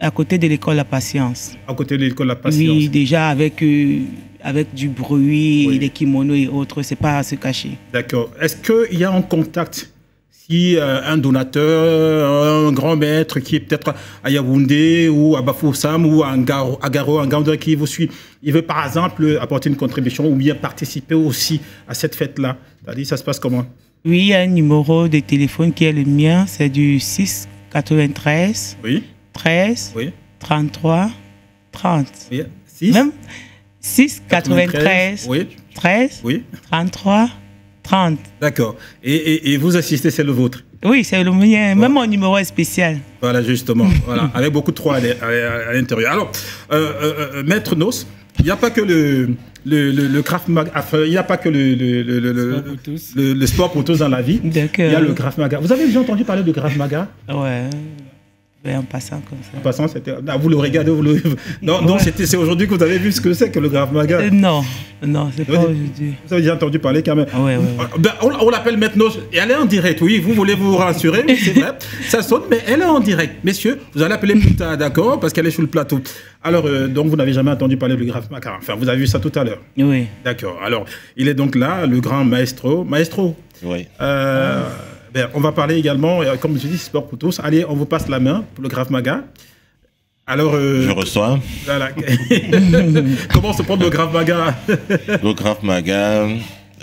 à côté de l'école La Patience. À côté de l'école La Patience. Oui, déjà avec du bruit, des kimonos et autres, c'est pas à se cacher. D'accord. Est-ce qu'il y a un contact? Si un donateur, un grand maître qui est peut-être à Yaoundé ou à Bafoussam ou à Garo, un Gandor qui vous suit, il veut par exemple apporter une contribution ou bien participer aussi à cette fête-là, c'est-à-dire ça se passe comment? Oui, il y a un numéro de téléphone qui est le mien, c'est du 6 93 13 33 30. 6 93 13 33 30. D'accord. Et vous assistez, c'est le vôtre? Oui, c'est le mien. Même mon numéro est spécial. Voilà, justement. Voilà, avec beaucoup de 3 à l'intérieur. Alors, Maître Nos, il n'y a pas que le Krav Maga, enfin, il n'y a pas que le sport pour tous dans la vie. Il y a le Krav Maga. Vous avez déjà entendu parler de Krav Maga? Ouais. En passant comme ça. En passant, c'était... vous le regardez, Non, c'est aujourd'hui que vous avez vu ce que c'est que le Krav Maga. Non, c'est pas aujourd'hui. Vous avez déjà entendu parler quand même. Ouais. On l'appelle maintenant, et elle est en direct, oui, vous voulez vous rassurer, c'est vrai, ça sonne, mais elle est en direct. Messieurs, vous allez appeler plus tard, d'accord, parce qu'elle est sur le plateau. Alors, donc vous n'avez jamais entendu parler du Krav Maga, enfin, vous avez vu ça tout à l'heure. Oui. D'accord, alors, il est donc là, le grand maestro. Maestro. Oui. On va parler également, comme je dis, sport pour tous. Allez, on vous passe la main pour le Krav Maga. Alors, je reçois. Voilà. Comment se prend le Krav Maga? Le Krav Maga,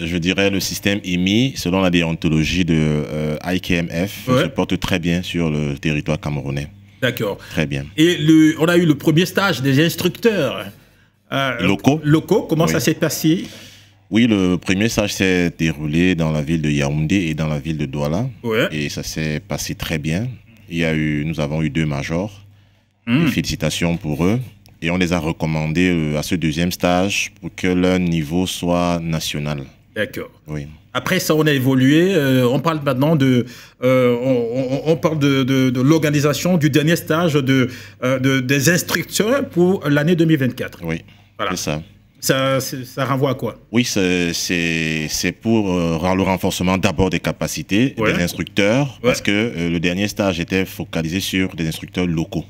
je dirais le système IMI, selon la déontologie de IKMF, se porte très bien sur le territoire camerounais. D'accord. Très bien. Et on a eu le premier stage des instructeurs locaux. Comment ça s'est passé? Oui, le premier stage s'est déroulé dans la ville de Yaoundé et dans la ville de Douala. Et ça s'est passé très bien. Nous avons eu 2 majors. Félicitations pour eux. Et on les a recommandés à ce deuxième stage pour que leur niveau soit national. D'accord. Oui. Après ça, on a évolué. On parle maintenant de l'organisation du dernier stage des instructeurs pour l'année 2024. Oui, voilà. C'est ça. Ça renvoie à quoi? Oui, c'est pour le renforcement d'abord des capacités des instructeurs, parce que le dernier stage était focalisé sur des instructeurs locaux.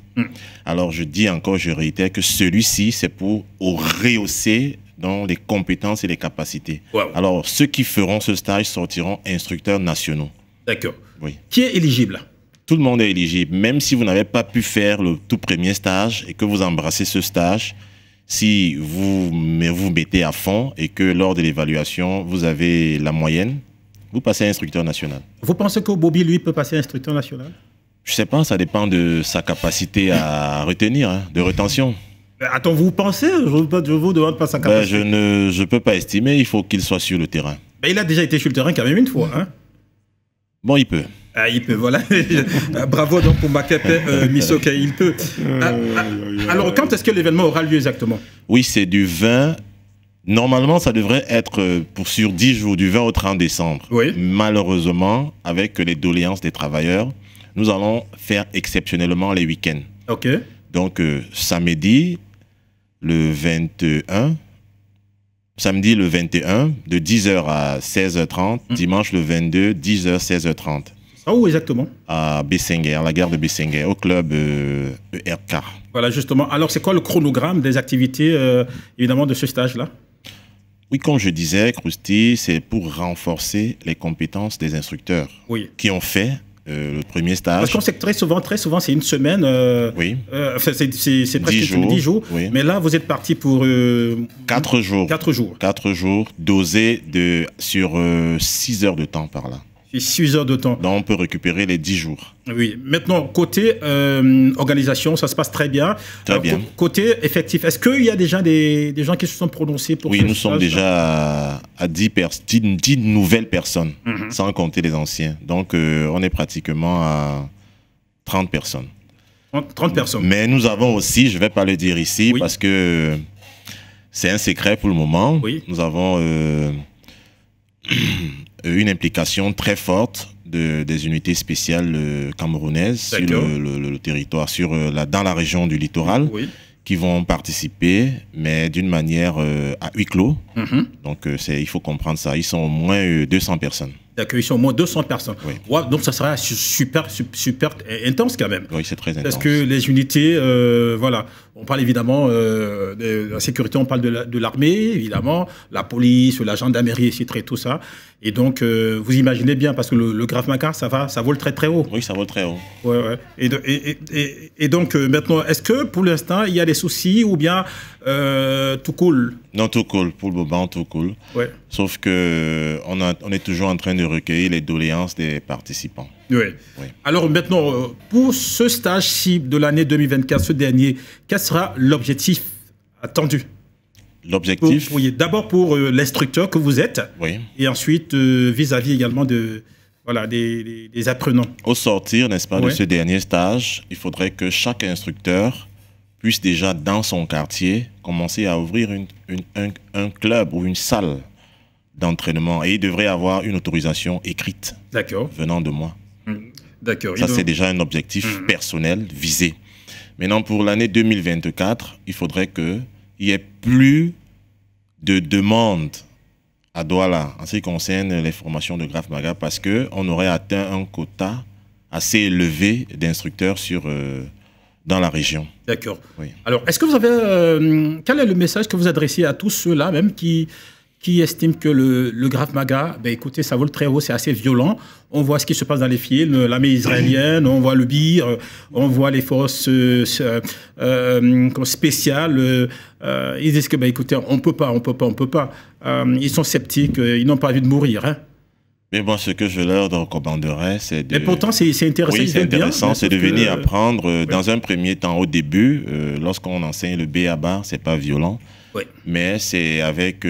Alors je dis encore, je réitère que celui-ci, c'est pour rehausser dans les compétences et les capacités. Alors ceux qui feront ce stage sortiront instructeurs nationaux. D'accord. Oui. Qui est éligible? Tout le monde est éligible, même si vous n'avez pas pu faire le tout premier stage et que vous embrassez ce stage. Si vous mettez à fond et que lors de l'évaluation, vous avez la moyenne, vous passez instructeur national. Vous pensez que Bobby, lui, peut passer instructeur national? Je ne sais pas, ça dépend de sa capacité à retenir, de rétention. Attends, vous pensez? Je vous demande pas sa capacité. Je ne peux pas estimer, il faut qu'il soit sur le terrain. Il a déjà été sur le terrain quand même une fois. Hein? Bon, il peut. Il peut, voilà. Bravo donc pour Makepe Misoke, il peut. Alors, quand est-ce que l'événement aura lieu exactement? Oui, c'est du 20. Normalement, ça devrait être sur 10 jours, du 20 au 30 décembre. Oui. Malheureusement, avec les doléances des travailleurs, nous allons faire exceptionnellement les week-ends. OK. Donc, samedi, le 21, samedi le 21, de 10h à 16h30, dimanche le 22, 10h, 16h30. Ah, où exactement? À Bessenguer, à la gare de Bessenguer, au club ERK. Voilà, justement. Alors, c'est quoi le chronogramme des activités, évidemment, de ce stage-là? Oui, comme je disais, Krusty, c'est pour renforcer les compétences des instructeurs qui ont fait le premier stage. Parce qu'on sait que très souvent, c'est une semaine. Oui. Enfin, c'est presque 10 jours. Oui. Mais là, vous êtes parti pour 4 jours. 4 jours. 4 jours, dosés sur 6 heures de temps par là. 6 heures de temps. Donc, on peut récupérer les 10 jours. Oui. Maintenant, côté organisation, ça se passe très bien. Très bien. Côté effectif, est-ce qu'il y a déjà des gens qui se sont prononcés pour Oui, nous sommes déjà à 10 nouvelles personnes, sans compter les anciens. Donc, on est pratiquement à 30 personnes. 30 personnes. Mais nous avons aussi, je ne vais pas le dire ici, parce que c'est un secret pour le moment. Oui. Nous avons une implication très forte des unités spéciales camerounaises sur le territoire, dans la région du littoral, qui vont participer, mais d'une manière à huis clos. Donc, il faut comprendre ça. Ils sont au moins 200 personnes. D'accord, ils sont au moins 200 personnes. Oui. Ouais, donc ça sera super intense quand même. Oui, c'est très intense. Parce que les unités, voilà, on parle évidemment de la sécurité, on parle de l'armée, évidemment, la police, la gendarmerie, etc. tout ça. Et donc, vous imaginez bien, parce que le Krav Maga, ça vole très très haut. Oui, ça vole très haut. Ouais. Et donc, maintenant, est-ce que pour l'instant, il y a des soucis ou bien tout cool? Non, tout cool. Pour le moment, tout cool. Ouais. Sauf que on est toujours en train de recueillir les doléances des participants. Oui. Alors maintenant, pour ce stage-ci de l'année 2024, ce dernier, quel sera l'objectif attendu? L'objectif? D'abord pour l'instructeur que vous êtes, et ensuite vis-à-vis également des apprenants. Au sortir, n'est-ce pas, de ce dernier stage, il faudrait que chaque instructeur puisse déjà, dans son quartier, commencer à ouvrir un club ou une salle d'entraînement. Et il devrait avoir une autorisation écrite venant de moi. D'accord. Ça, c'est déjà un objectif personnel visé. Maintenant, pour l'année 2024, il faudrait qu'il n'y ait plus de demandes à Douala en ce qui concerne les formations de Krav Maga parce qu'on aurait atteint un quota assez élevé d'instructeurs dans la région. D'accord. Oui. Alors, est-ce que vous avez... quel est le message que vous adressez à tous ceux-là même qui estiment que le Krav Maga, ben écoutez, ça vole très haut, c'est assez violent. On voit ce qui se passe dans les films, l'armée israélienne, on voit le BIR, on voit les forces spéciales. Ils disent que, ben écoutez, on peut pas. Ils sont sceptiques, ils n'ont pas envie de mourir. Hein. Mais bon, ce que je leur recommanderais, c'est de... Mais pourtant, c'est intéressant. Oui, c'est intéressant, c'est de venir apprendre dans un premier temps, au début, lorsqu'on enseigne le B.A.B.A., c'est pas violent. Mais c'est avec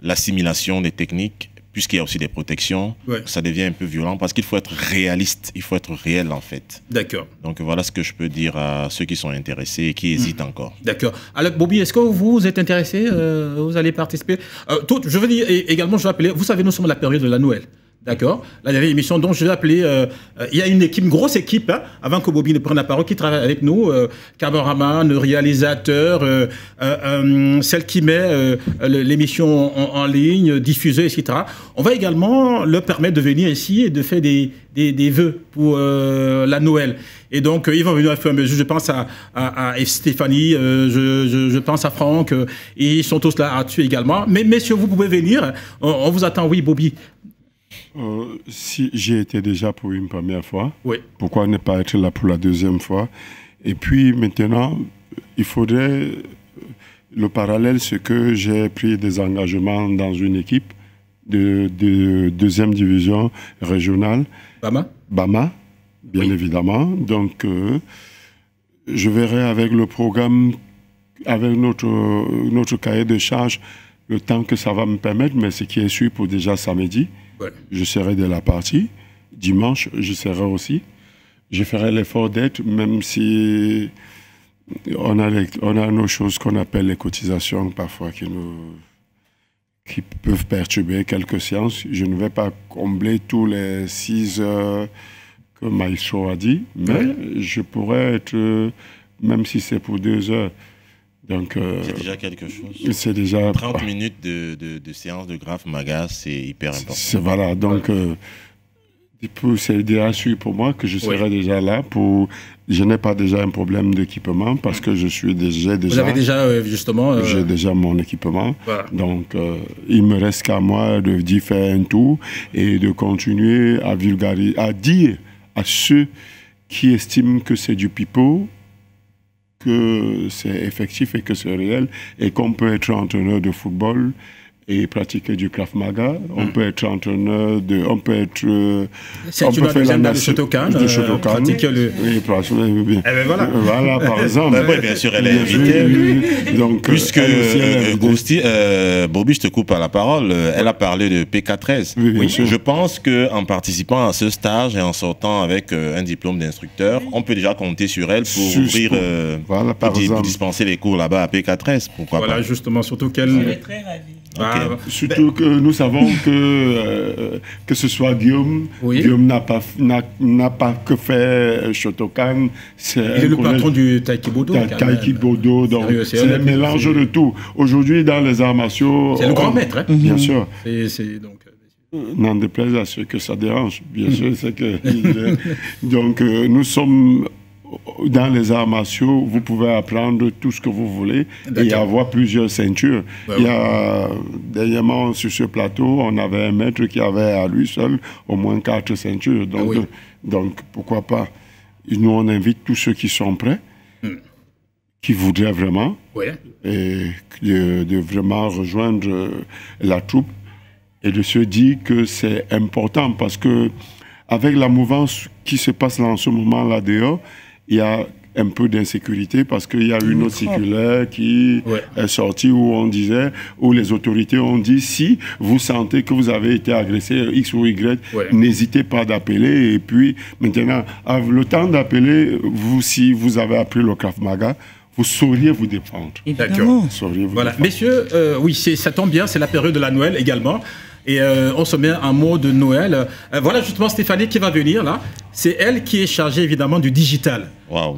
l'assimilation des techniques, puisqu'il y a aussi des protections, ça devient un peu violent parce qu'il faut être réaliste, il faut être réel en fait. D'accord. Donc voilà ce que je peux dire à ceux qui sont intéressés et qui hésitent encore. D'accord. Alors Bobby, est-ce que vous êtes intéressé? Vous allez participer? Je veux dire également, je vais appeler, vous savez, nous sommes à la période de la Noël. D'accord. La dernière émission, donc je vais appeler. Il y a une grosse équipe, hein, avant que Bobby ne prenne la parole, qui travaille avec nous. Cameraman, réalisateur, celle qui met l'émission en ligne, diffuseuse, etc. On va également leur permettre de venir ici et de faire des vœux pour la Noël. Et donc, ils vont venir à faire un mesure. Je pense à Stéphanie, je pense à Franck, et ils sont tous là là-dessus également. Mais messieurs, vous pouvez venir. On vous attend. Oui, Bobby. Si j'ai été déjà pour une première fois, pourquoi ne pas être là pour la deuxième fois? Et puis maintenant, il faudrait... Le parallèle, c'est que j'ai pris des engagements dans une équipe de deuxième division régionale. Bama, bien évidemment. Donc, je verrai avec le programme, avec notre cahier de charge, le temps que ça va me permettre, mais ce qui est sûr pour déjà samedi, je serai de la partie. Dimanche, je serai aussi. Je ferai l'effort d'être, même si on a nos choses qu'on appelle les cotisations parfois qui peuvent perturber quelques séances. Je ne vais pas combler tous les 6 heures que Maïso a dit, mais je pourrais être, même si c'est pour 2 heures, Donc, c'est déjà quelque chose. C'est déjà 30 minutes de séance de Krav Maga, c'est hyper important. Voilà, donc c'est déjà sûr pour moi que je serai déjà là pour. Je n'ai pas déjà un problème d'équipement parce que j'ai déjà. Vous avez déjà justement. J'ai déjà mon équipement. Voilà. Donc, il me reste qu'à moi d'y faire un tour et de continuer à vulgariser, à dire à ceux qui estiment que c'est du pipeau, que c'est effectif et que c'est réel, et qu'on peut être entraîneur de football et pratiquer du Krav Maga. On peut être entraîneur de... On peut être... on peut faire la de Shotokan. Pratiquer le... Oui, bien. Eh ben voilà. Voilà, par exemple. Oui, bien sûr, elle est invitée. Donc, puisque, Bobby, je te coupe à la parole, elle a parlé de PK13. Oui, je pense qu'en participant à ce stage et en sortant avec un diplôme d'instructeur, on peut déjà compter sur elle pour ouvrir... voilà, pour dispenser les cours là-bas à PK13. Pourquoi pas. Voilà, justement, surtout qu'elle... Je suis très ravie. Okay. Surtout que nous savons que ce soit Guillaume, Guillaume n'a pas que fait Shotokan. Il est le patron du Taekwondo. Taekwondo, donc c'est un mélange de tout. Aujourd'hui, dans les arts martiaux... C'est le grand maître, hein. Bien sûr. Donc... N'en déplaise à ceux que ça dérange, bien sûr. C'est que, donc, nous sommes... Dans les arts martiaux, vous pouvez apprendre tout ce que vous voulez et avoir plusieurs ceintures. Il y a, dernièrement, sur ce plateau, on avait un maître qui avait à lui seul au moins 4 ceintures. Donc, donc pourquoi pas? Nous, on invite tous ceux qui sont prêts, qui voudraient vraiment, et de vraiment rejoindre la troupe et de se dire que c'est important parce que avec la mouvance qui se passe là en ce moment là dehors, il y a un peu d'insécurité parce qu'il y a une autre circulaire qui est sortie où on disait, où les autorités ont dit, si vous sentez que vous avez été agressé X ou Y, n'hésitez pas d'appeler. Et puis maintenant, le temps d'appeler, vous, si vous avez appris le Krav Maga, vous sauriez vous défendre. D'accord. Voilà. Messieurs, oui, ça tombe bien, c'est la période de la Noël également. Et on se met un mot de Noël. Voilà justement Stéphanie qui va venir là. C'est elle qui est chargée évidemment du digital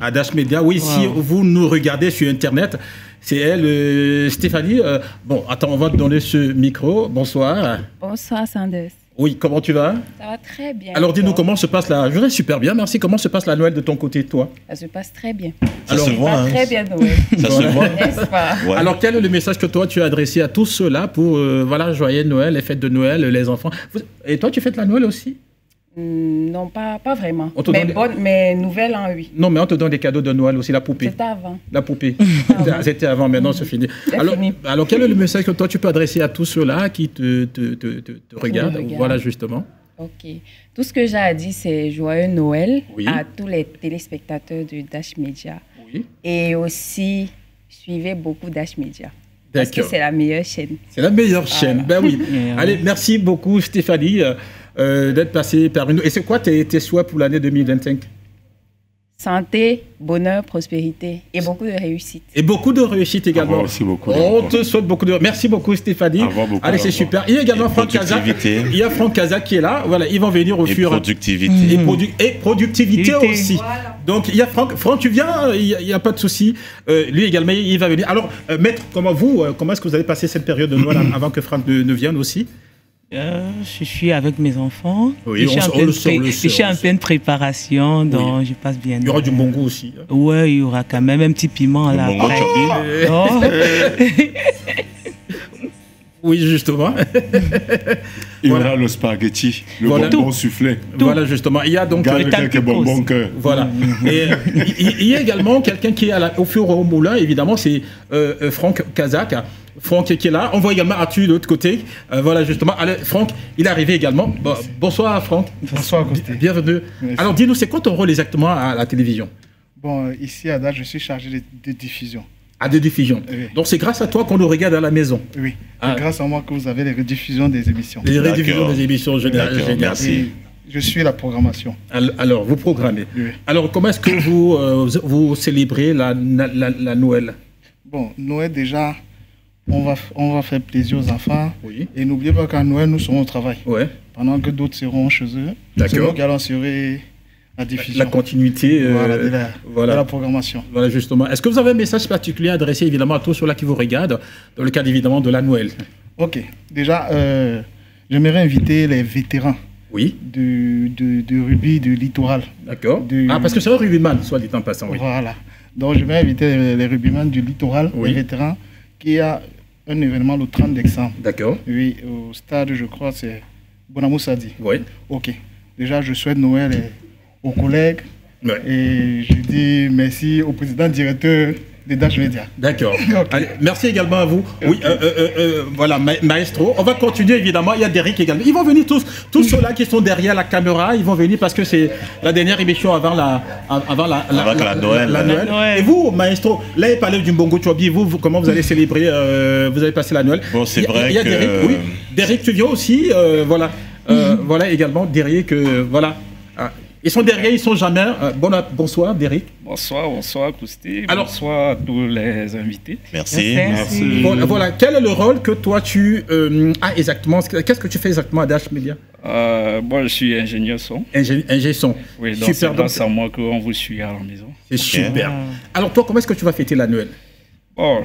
à Dash Media. Oui, si vous nous regardez sur Internet, c'est elle, Stéphanie. Bon, attends, on va te donner ce micro. Bonsoir. Bonsoir Sanders. Oui, comment tu vas? Ça va très bien. Alors dis-nous comment se passe la... Je vais super bien, merci. Comment se passe la Noël de ton côté, toi? Ça se passe très bien. Ça se voit. Très bien Noël. Ça se voit. N'est-ce pas? Alors quel est le message que toi tu as adressé à tous ceux-là pour, voilà, joyeux Noël, les fêtes de Noël, les enfants? Et toi, tu fêtes la Noël aussi? Non, pas vraiment. Mais nouvelles, oui. Non, mais on te donne des cadeaux de Noël aussi, la poupée. C'était avant. La poupée. C'était avant, maintenant c'est fini. Alors, quel est le message que toi tu peux adresser à tous ceux-là qui te regardent? Voilà, justement. Ok. Tout ce que j'ai à dire, c'est joyeux Noël à tous les téléspectateurs de Dash Media. Oui. Et aussi, suivez beaucoup Dash Media. Parce que c'est la meilleure chaîne. C'est la meilleure chaîne, ben oui. Allez, merci beaucoup Stéphanie d'être passée parmi nous. Et c'est quoi tes souhaits pour l'année 2025? Santé, bonheur, prospérité et beaucoup de réussite. Et beaucoup de réussite également. Aussi beaucoup on te souhaite beaucoup de... Merci beaucoup Stéphanie. Allez, c'est super. Il y a également Franck Kazak. Il y a Franck Kazak qui est là. Voilà, ils vont venir au fur et à mesure. Et productivité aussi. Voilà. Donc, il y a Franck. Franck, tu viens, il n'y a pas de souci. Lui également, il va venir. Alors, Maître, comment est-ce que vous allez passer cette période de Noël avant que Franck ne vienne aussi? Je suis avec mes enfants. Oui, je suis en pleine préparation, donc je passe bien. Il y aura du bon goût aussi. Hein. Ouais, il y aura quand même un petit piment là. Oui, justement. Il y aura le spaghetti, le bonbon soufflé. Voilà, justement. Il y a donc quelques bonbons cœur. Voilà. Et il y a également quelqu'un qui est au four au moulin, évidemment, c'est Franck Kazak. Franck qui est là. On voit également Arthur de l'autre côté. Voilà, justement. Alors, Franck, il est arrivé également. Bonsoir, Franck. Bonsoir, Costé. Bienvenue. Merci. Alors, dis-nous, c'est quoi ton rôle exactement à la télévision? Bon, ici, à Dash, je suis chargé de diffusion. De diffusion. Oui. Donc, c'est grâce à toi qu'on nous regarde à la maison? Oui. C'est grâce à moi que vous avez les rediffusions des émissions. Les rediffusions des émissions, génial. Merci. Je suis la programmation. Alors, vous programmez. Oui. Alors, comment est-ce que vous célébrez la Noël? Bon, Noël, déjà... On va faire plaisir aux enfants. Oui. Et n'oubliez pas qu'à Noël, nous serons au travail. Ouais. Pendant que d'autres seront chez eux. D'accord. C'est nous qui allons assurer la diffusion. La continuité de la programmation. Voilà, justement. Est-ce que vous avez un message particulier adressé évidemment à tous ceux-là qui vous regardent, dans le cadre évidemment de la Noël? Ok. Déjà, j'aimerais inviter les vétérans. Oui. De rugby du littoral. D'accord. Parce que c'est un rugbyman, soit dit en passant. Oui. Voilà. Donc, je vais inviter les rugbyman du littoral, les vétérans, qui a un événement le 30 décembre. D'accord. Oui, au stade, je crois, c'est Bonamou Sadi. Oui. Ok. Déjà, je souhaite Noël aux collègues. Oui. Et je dis merci au président directeur des Dash Media. D'accord. Okay. Merci également à vous. Okay. Oui, voilà, maestro. On va continuer évidemment. Il y a Derrick également. Ils vont venir tous ceux-là qui sont derrière la caméra. Ils vont venir parce que c'est la dernière émission avant la Noël. Et vous, maestro, là, il parlait du Mbongo Chobi. Vous, comment vous allez célébrer vous avez passé la Noël? Bon, c'est vrai. Il y a Derrick. Oui. Derrick, tu viens aussi. Voilà. Voilà également Derrick. Voilà. Ils sont derrière, ils sont jamais. Bonsoir, Derrick. Bonsoir, Kousti. Bonsoir à tous les invités. Merci. Voilà, quel est le rôle que toi tu as exactement? Qu'est-ce que tu fais exactement à Dash Media? Moi, je suis ingénieur son. Ingénieur son. Oui, donc c'est grâce à moi qu'on vous suit à la maison. C'est super. Alors toi, comment est-ce que tu vas fêter la Noël? Bon,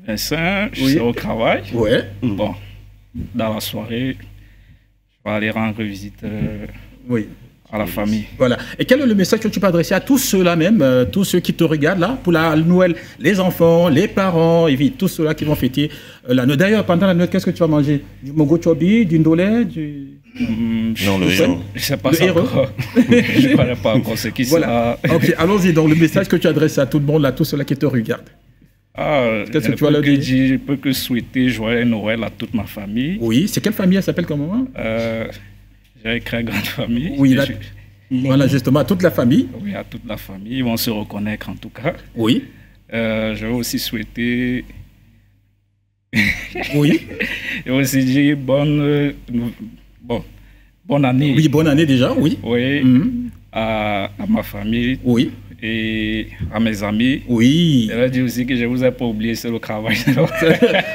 Vincent, je serai au travail. Ouais. Bon, dans la soirée, je vais aller rendre visite. Oui. À la famille. Voilà. Et quel est le message que tu peux adresser à tous ceux-là même, tous ceux qui te regardent là, pour la Noël, les enfants, les parents, et tous ceux-là qui vont fêter la Noël. D'ailleurs, pendant la Noël, qu'est-ce que tu vas manger? Du Mogo Chobi, du Ndolé, du... Non, le héros. Je ne sais pas ça encore. Je ne connais pas encore ce qui voilà. Ok, allons-y. Donc, le message que tu adresses à tout le monde, là, tous ceux-là qui te regardent. Qu'est-ce que tu vas leur dire? Je peux que souhaiter joyeux Noël à toute ma famille. Oui, c'est quelle famille? Elle s'appelle comment? J'ai créé une grande famille. Oui, voilà, justement, à toute la famille. Oui, à toute la famille. Ils vont se reconnaître en tout cas. Oui. Je vais aussi souhaiter... Oui. Je vais aussi dire bonne année. Oui, bonne année déjà, oui. Oui, à ma famille. Oui. Et à mes amis. Oui. Je vais dire aussi que je ne vous ai pas oublié, c'est le travail.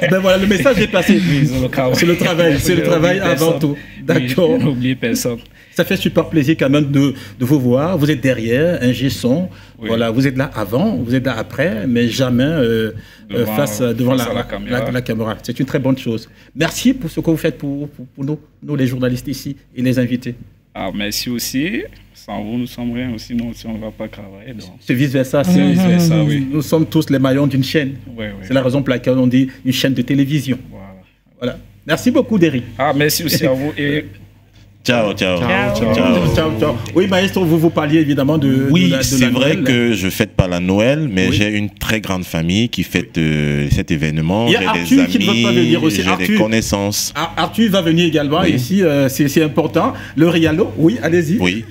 Ben voilà, le message est passé. Oui, c'est le travail. C'est le travail avant tout. D'accord. Oui, je n'oublie personne. Ça fait super plaisir quand même de vous voir. Vous êtes derrière, un G-son. Oui. Voilà, vous êtes là avant, vous êtes là après, mais jamais devant la caméra. C'est une très bonne chose. Merci pour ce que vous faites pour nous, les journalistes ici et les invités. Merci aussi. Sans vous, nous sommes rien aussi, non, si on ne va pas travailler. C'est vice-versa. Oui. Nous sommes tous les maillons d'une chaîne. Oui. C'est la raison pour laquelle on dit une chaîne de télévision. Voilà. Merci beaucoup, Derrick. Merci aussi à vous. Et... Ciao. Oui, maestro, vous parliez évidemment de Oui, c'est vrai que je ne fête pas la Noël, mais j'ai une très grande famille qui fête cet événement. Il y a Arthur qui ne veut pas venir aussi. J'ai des connaissances. Arthur va venir également ici, c'est important. Le Rialo, oui, allez-y. Oui,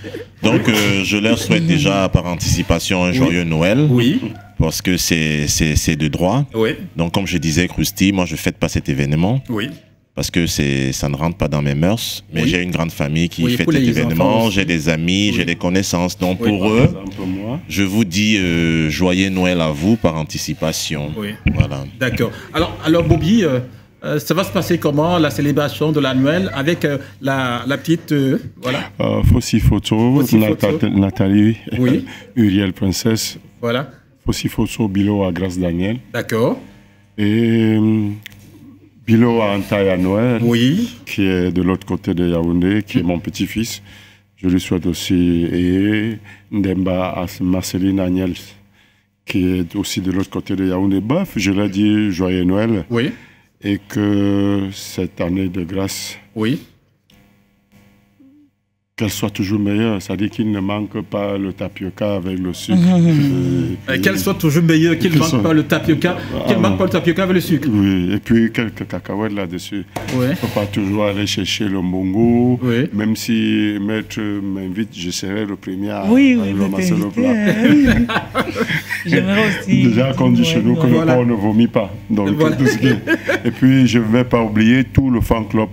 donc je leur souhaite déjà par anticipation un joyeux Noël. Oui. Parce que c'est de droit. Oui. Donc comme je disais, Krusty, moi je ne fête pas cet événement. Oui. Parce que ça ne rentre pas dans mes mœurs, mais j'ai une grande famille qui fête cet événement, j'ai des amis, j'ai des connaissances, donc pour eux, je vous dis joyeux Noël à vous par anticipation. Oui. Voilà. D'accord. Alors Bobby, ça va se passer comment, la célébration de la Noël, avec la petite... voilà. Fossi Photo, Nathalie, oui. Uriel Princesse. Voilà. Fossi Photo, Bilo à Grâce Daniel. D'accord. Et... Bilo à Antaya Noël, qui est de l'autre côté de Yaoundé, qui est mon petit-fils. Je lui souhaite aussi, et Ndemba à Marceline Agnès, qui est aussi de l'autre côté de Yaoundé. Bref, je leur dis joyeux Noël. Oui. Et que cette année de grâce, qu'elle soit toujours meilleure, c'est-à-dire qu'il ne manque pas le tapioca avec le sucre. Qu'elle soit toujours meilleure, qu'il ne manque pas le tapioca, avec le sucre. Oui, et puis quelques cacahuètes là-dessus. Il ne faut pas toujours aller chercher le mbongo. Oui. Même si maître m'invite, je serai le premier à ramasser le plat. J'aimerais aussi. Déjà, qu'on dit chez nous que le porc ne vomit pas. Donc, tout ce qui est... Et puis, je ne vais pas oublier tout le fan club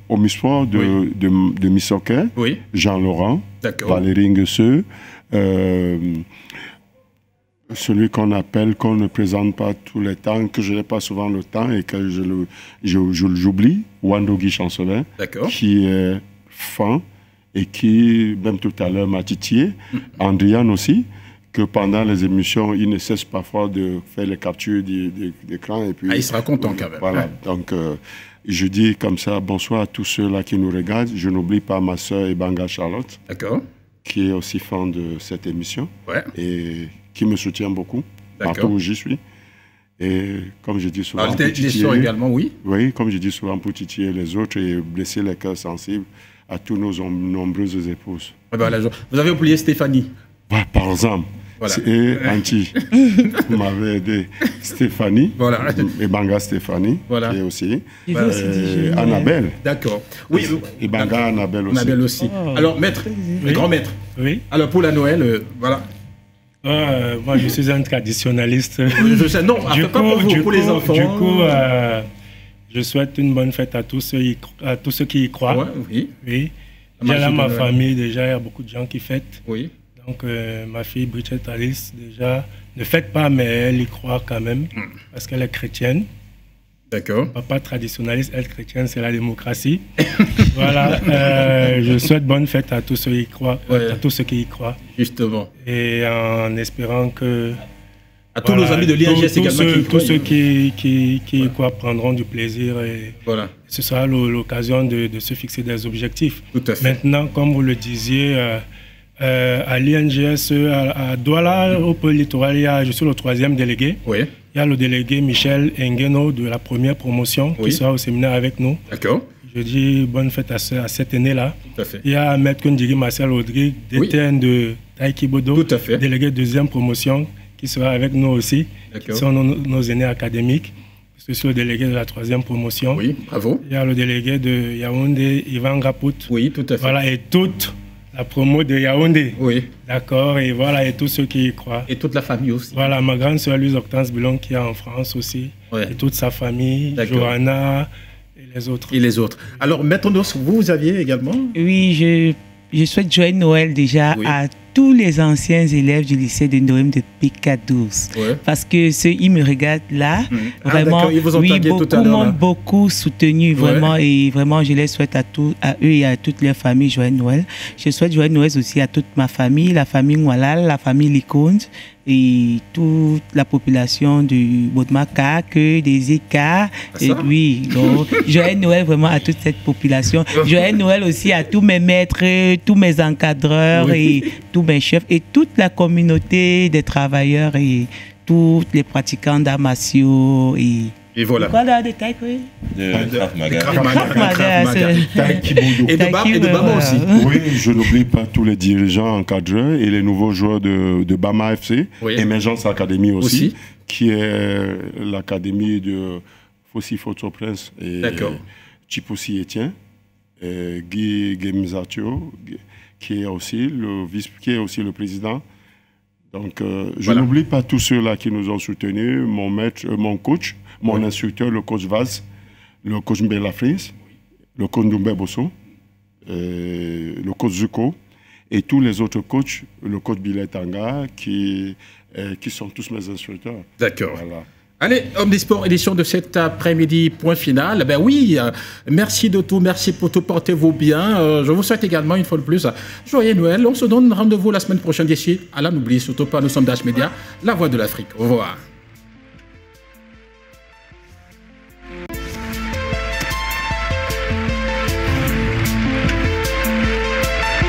Omisport de Missoké. Oui. Jean-Laurent, Valérie Nguesseux, celui qu'on appelle, qu'on ne présente pas tous les temps, que je n'ai pas souvent le temps et que j'oublie, Wandogi Chancelin, qui est fan et qui, même tout à l'heure, m'a titillé. Andriane aussi, que pendant les émissions, il ne cesse parfois de faire les captures d'écran. Et puis, il sera content quand même. Voilà, donc je dis comme ça, bonsoir à tous ceux-là qui nous regardent. Je n'oublie pas ma sœur Ebanga Charlotte, qui est aussi fan de cette émission et qui me soutient beaucoup, partout où j'y suis. Et comme je dis souvent, également, oui, comme je dis souvent, pour titiller les autres et blesser les cœurs sensibles à tous nos nombreuses épouses. Vous avez oublié Stéphanie. Par exemple. Voilà. Et Anti, vous m'avez aidé. Stéphanie, et Banga Stéphanie, qui est aussi. Annabelle. D'accord. Oui. Et Banga Annabelle aussi. Annabelle aussi. Alors, maître, le grand maître. Oui. Alors, pour la Noël, voilà. Moi, je suis un traditionnaliste. Je sais, non, pour les enfants. Du coup, je souhaite une bonne fête à tous ceux qui y croient. Oui. Déjà là, ma famille, déjà, il y a beaucoup de gens qui fêtent. Oui. Donc, ma fille Bridget Alice, déjà, ne fête pas, mais elle y croit quand même, parce qu'elle est chrétienne. D'accord. Papa traditionnaliste, elle chrétienne, c'est la démocratie. Voilà, je souhaite bonne fête à tous ceux qui y croient. À tous ceux qui y croient. Justement. Et en espérant que... À tous nos amis de l'INGS également tous ceux qui y croient prendront du plaisir et ce sera l'occasion de se fixer des objectifs. Tout à fait. Maintenant, comme vous le disiez... à l'INGS, à Douala, au pôle littoral, je suis le 3e délégué. Oui. Il y a le délégué Michel Engeno de la première promotion qui sera au séminaire avec nous. D'accord. Je dis bonne fête à cet aîné-là. Tout à fait. Il y a Maître Kundiri Marcel Audry, DTN de Taïkibodo, délégué 2e promotion, qui sera avec nous aussi. Qui sont nos aînés académiques. Je suis le délégué de la 3e promotion. Oui, bravo. Il y a le délégué de Yaoundé, Ivan Rapout. Oui, tout à fait. Voilà, et toute la promo de Yaoundé. Oui. D'accord, et voilà, et tous ceux qui y croient. Et toute la famille aussi. Voilà, ma grande sœur Louise Hortense Bilon qui est en France aussi. Et toute sa famille, Johanna et les autres. Et les autres. Alors, Maître Nos, vous aviez également? Oui, je souhaite joyeux Noël déjà à tous les anciens élèves du lycée de Noëm de PK12. Parce que ils me regardent là, vraiment, beaucoup m'ont beaucoup soutenu, vraiment, et vraiment, je les souhaite à eux et à toutes leurs familles joyeux Noël. Je souhaite joyeux Noël aussi à toute ma famille, la famille Ngwalal, la famille Likonde et toute la population du Bodmaka, des Eka. Oui, donc, joyeux Noël vraiment à toute cette population. Joyeux Noël aussi à tous mes maîtres, tous mes encadreurs et tous mes chefs et toute la communauté des travailleurs et tous les pratiquants d'arts martiaux et voilà. Voilà, des taïs, oui. De Bama aussi. Oui, je n'oublie pas tous les dirigeants encadreurs et les nouveaux joueurs de Bama FC, Émergence Academy aussi, qui est l'académie de Fossi Photo-Prince et Chipoussi Etienne, Guy Gemzatio, qui est aussi le président. Donc, je n'oublie pas tous ceux-là qui nous ont soutenus, mon maître, mon coach, mon instructeur, le coach Vaz, le coach Mbela Frins, le coach Ndoumbe Bosso, le coach Zuko, et tous les autres coachs, le coach Billet Tanga, qui sont tous mes instructeurs. D'accord. Voilà. Allez, Omnisport, édition de cet après-midi, point final. Ben oui, merci de tout, merci pour tout, portez-vous bien. Je vous souhaite également, une fois de plus, joyeux Noël. On se donne rendez-vous la semaine prochaine d'ici. N'oubliez surtout pas, nous sommes Dash Media, la voix de l'Afrique. Au revoir.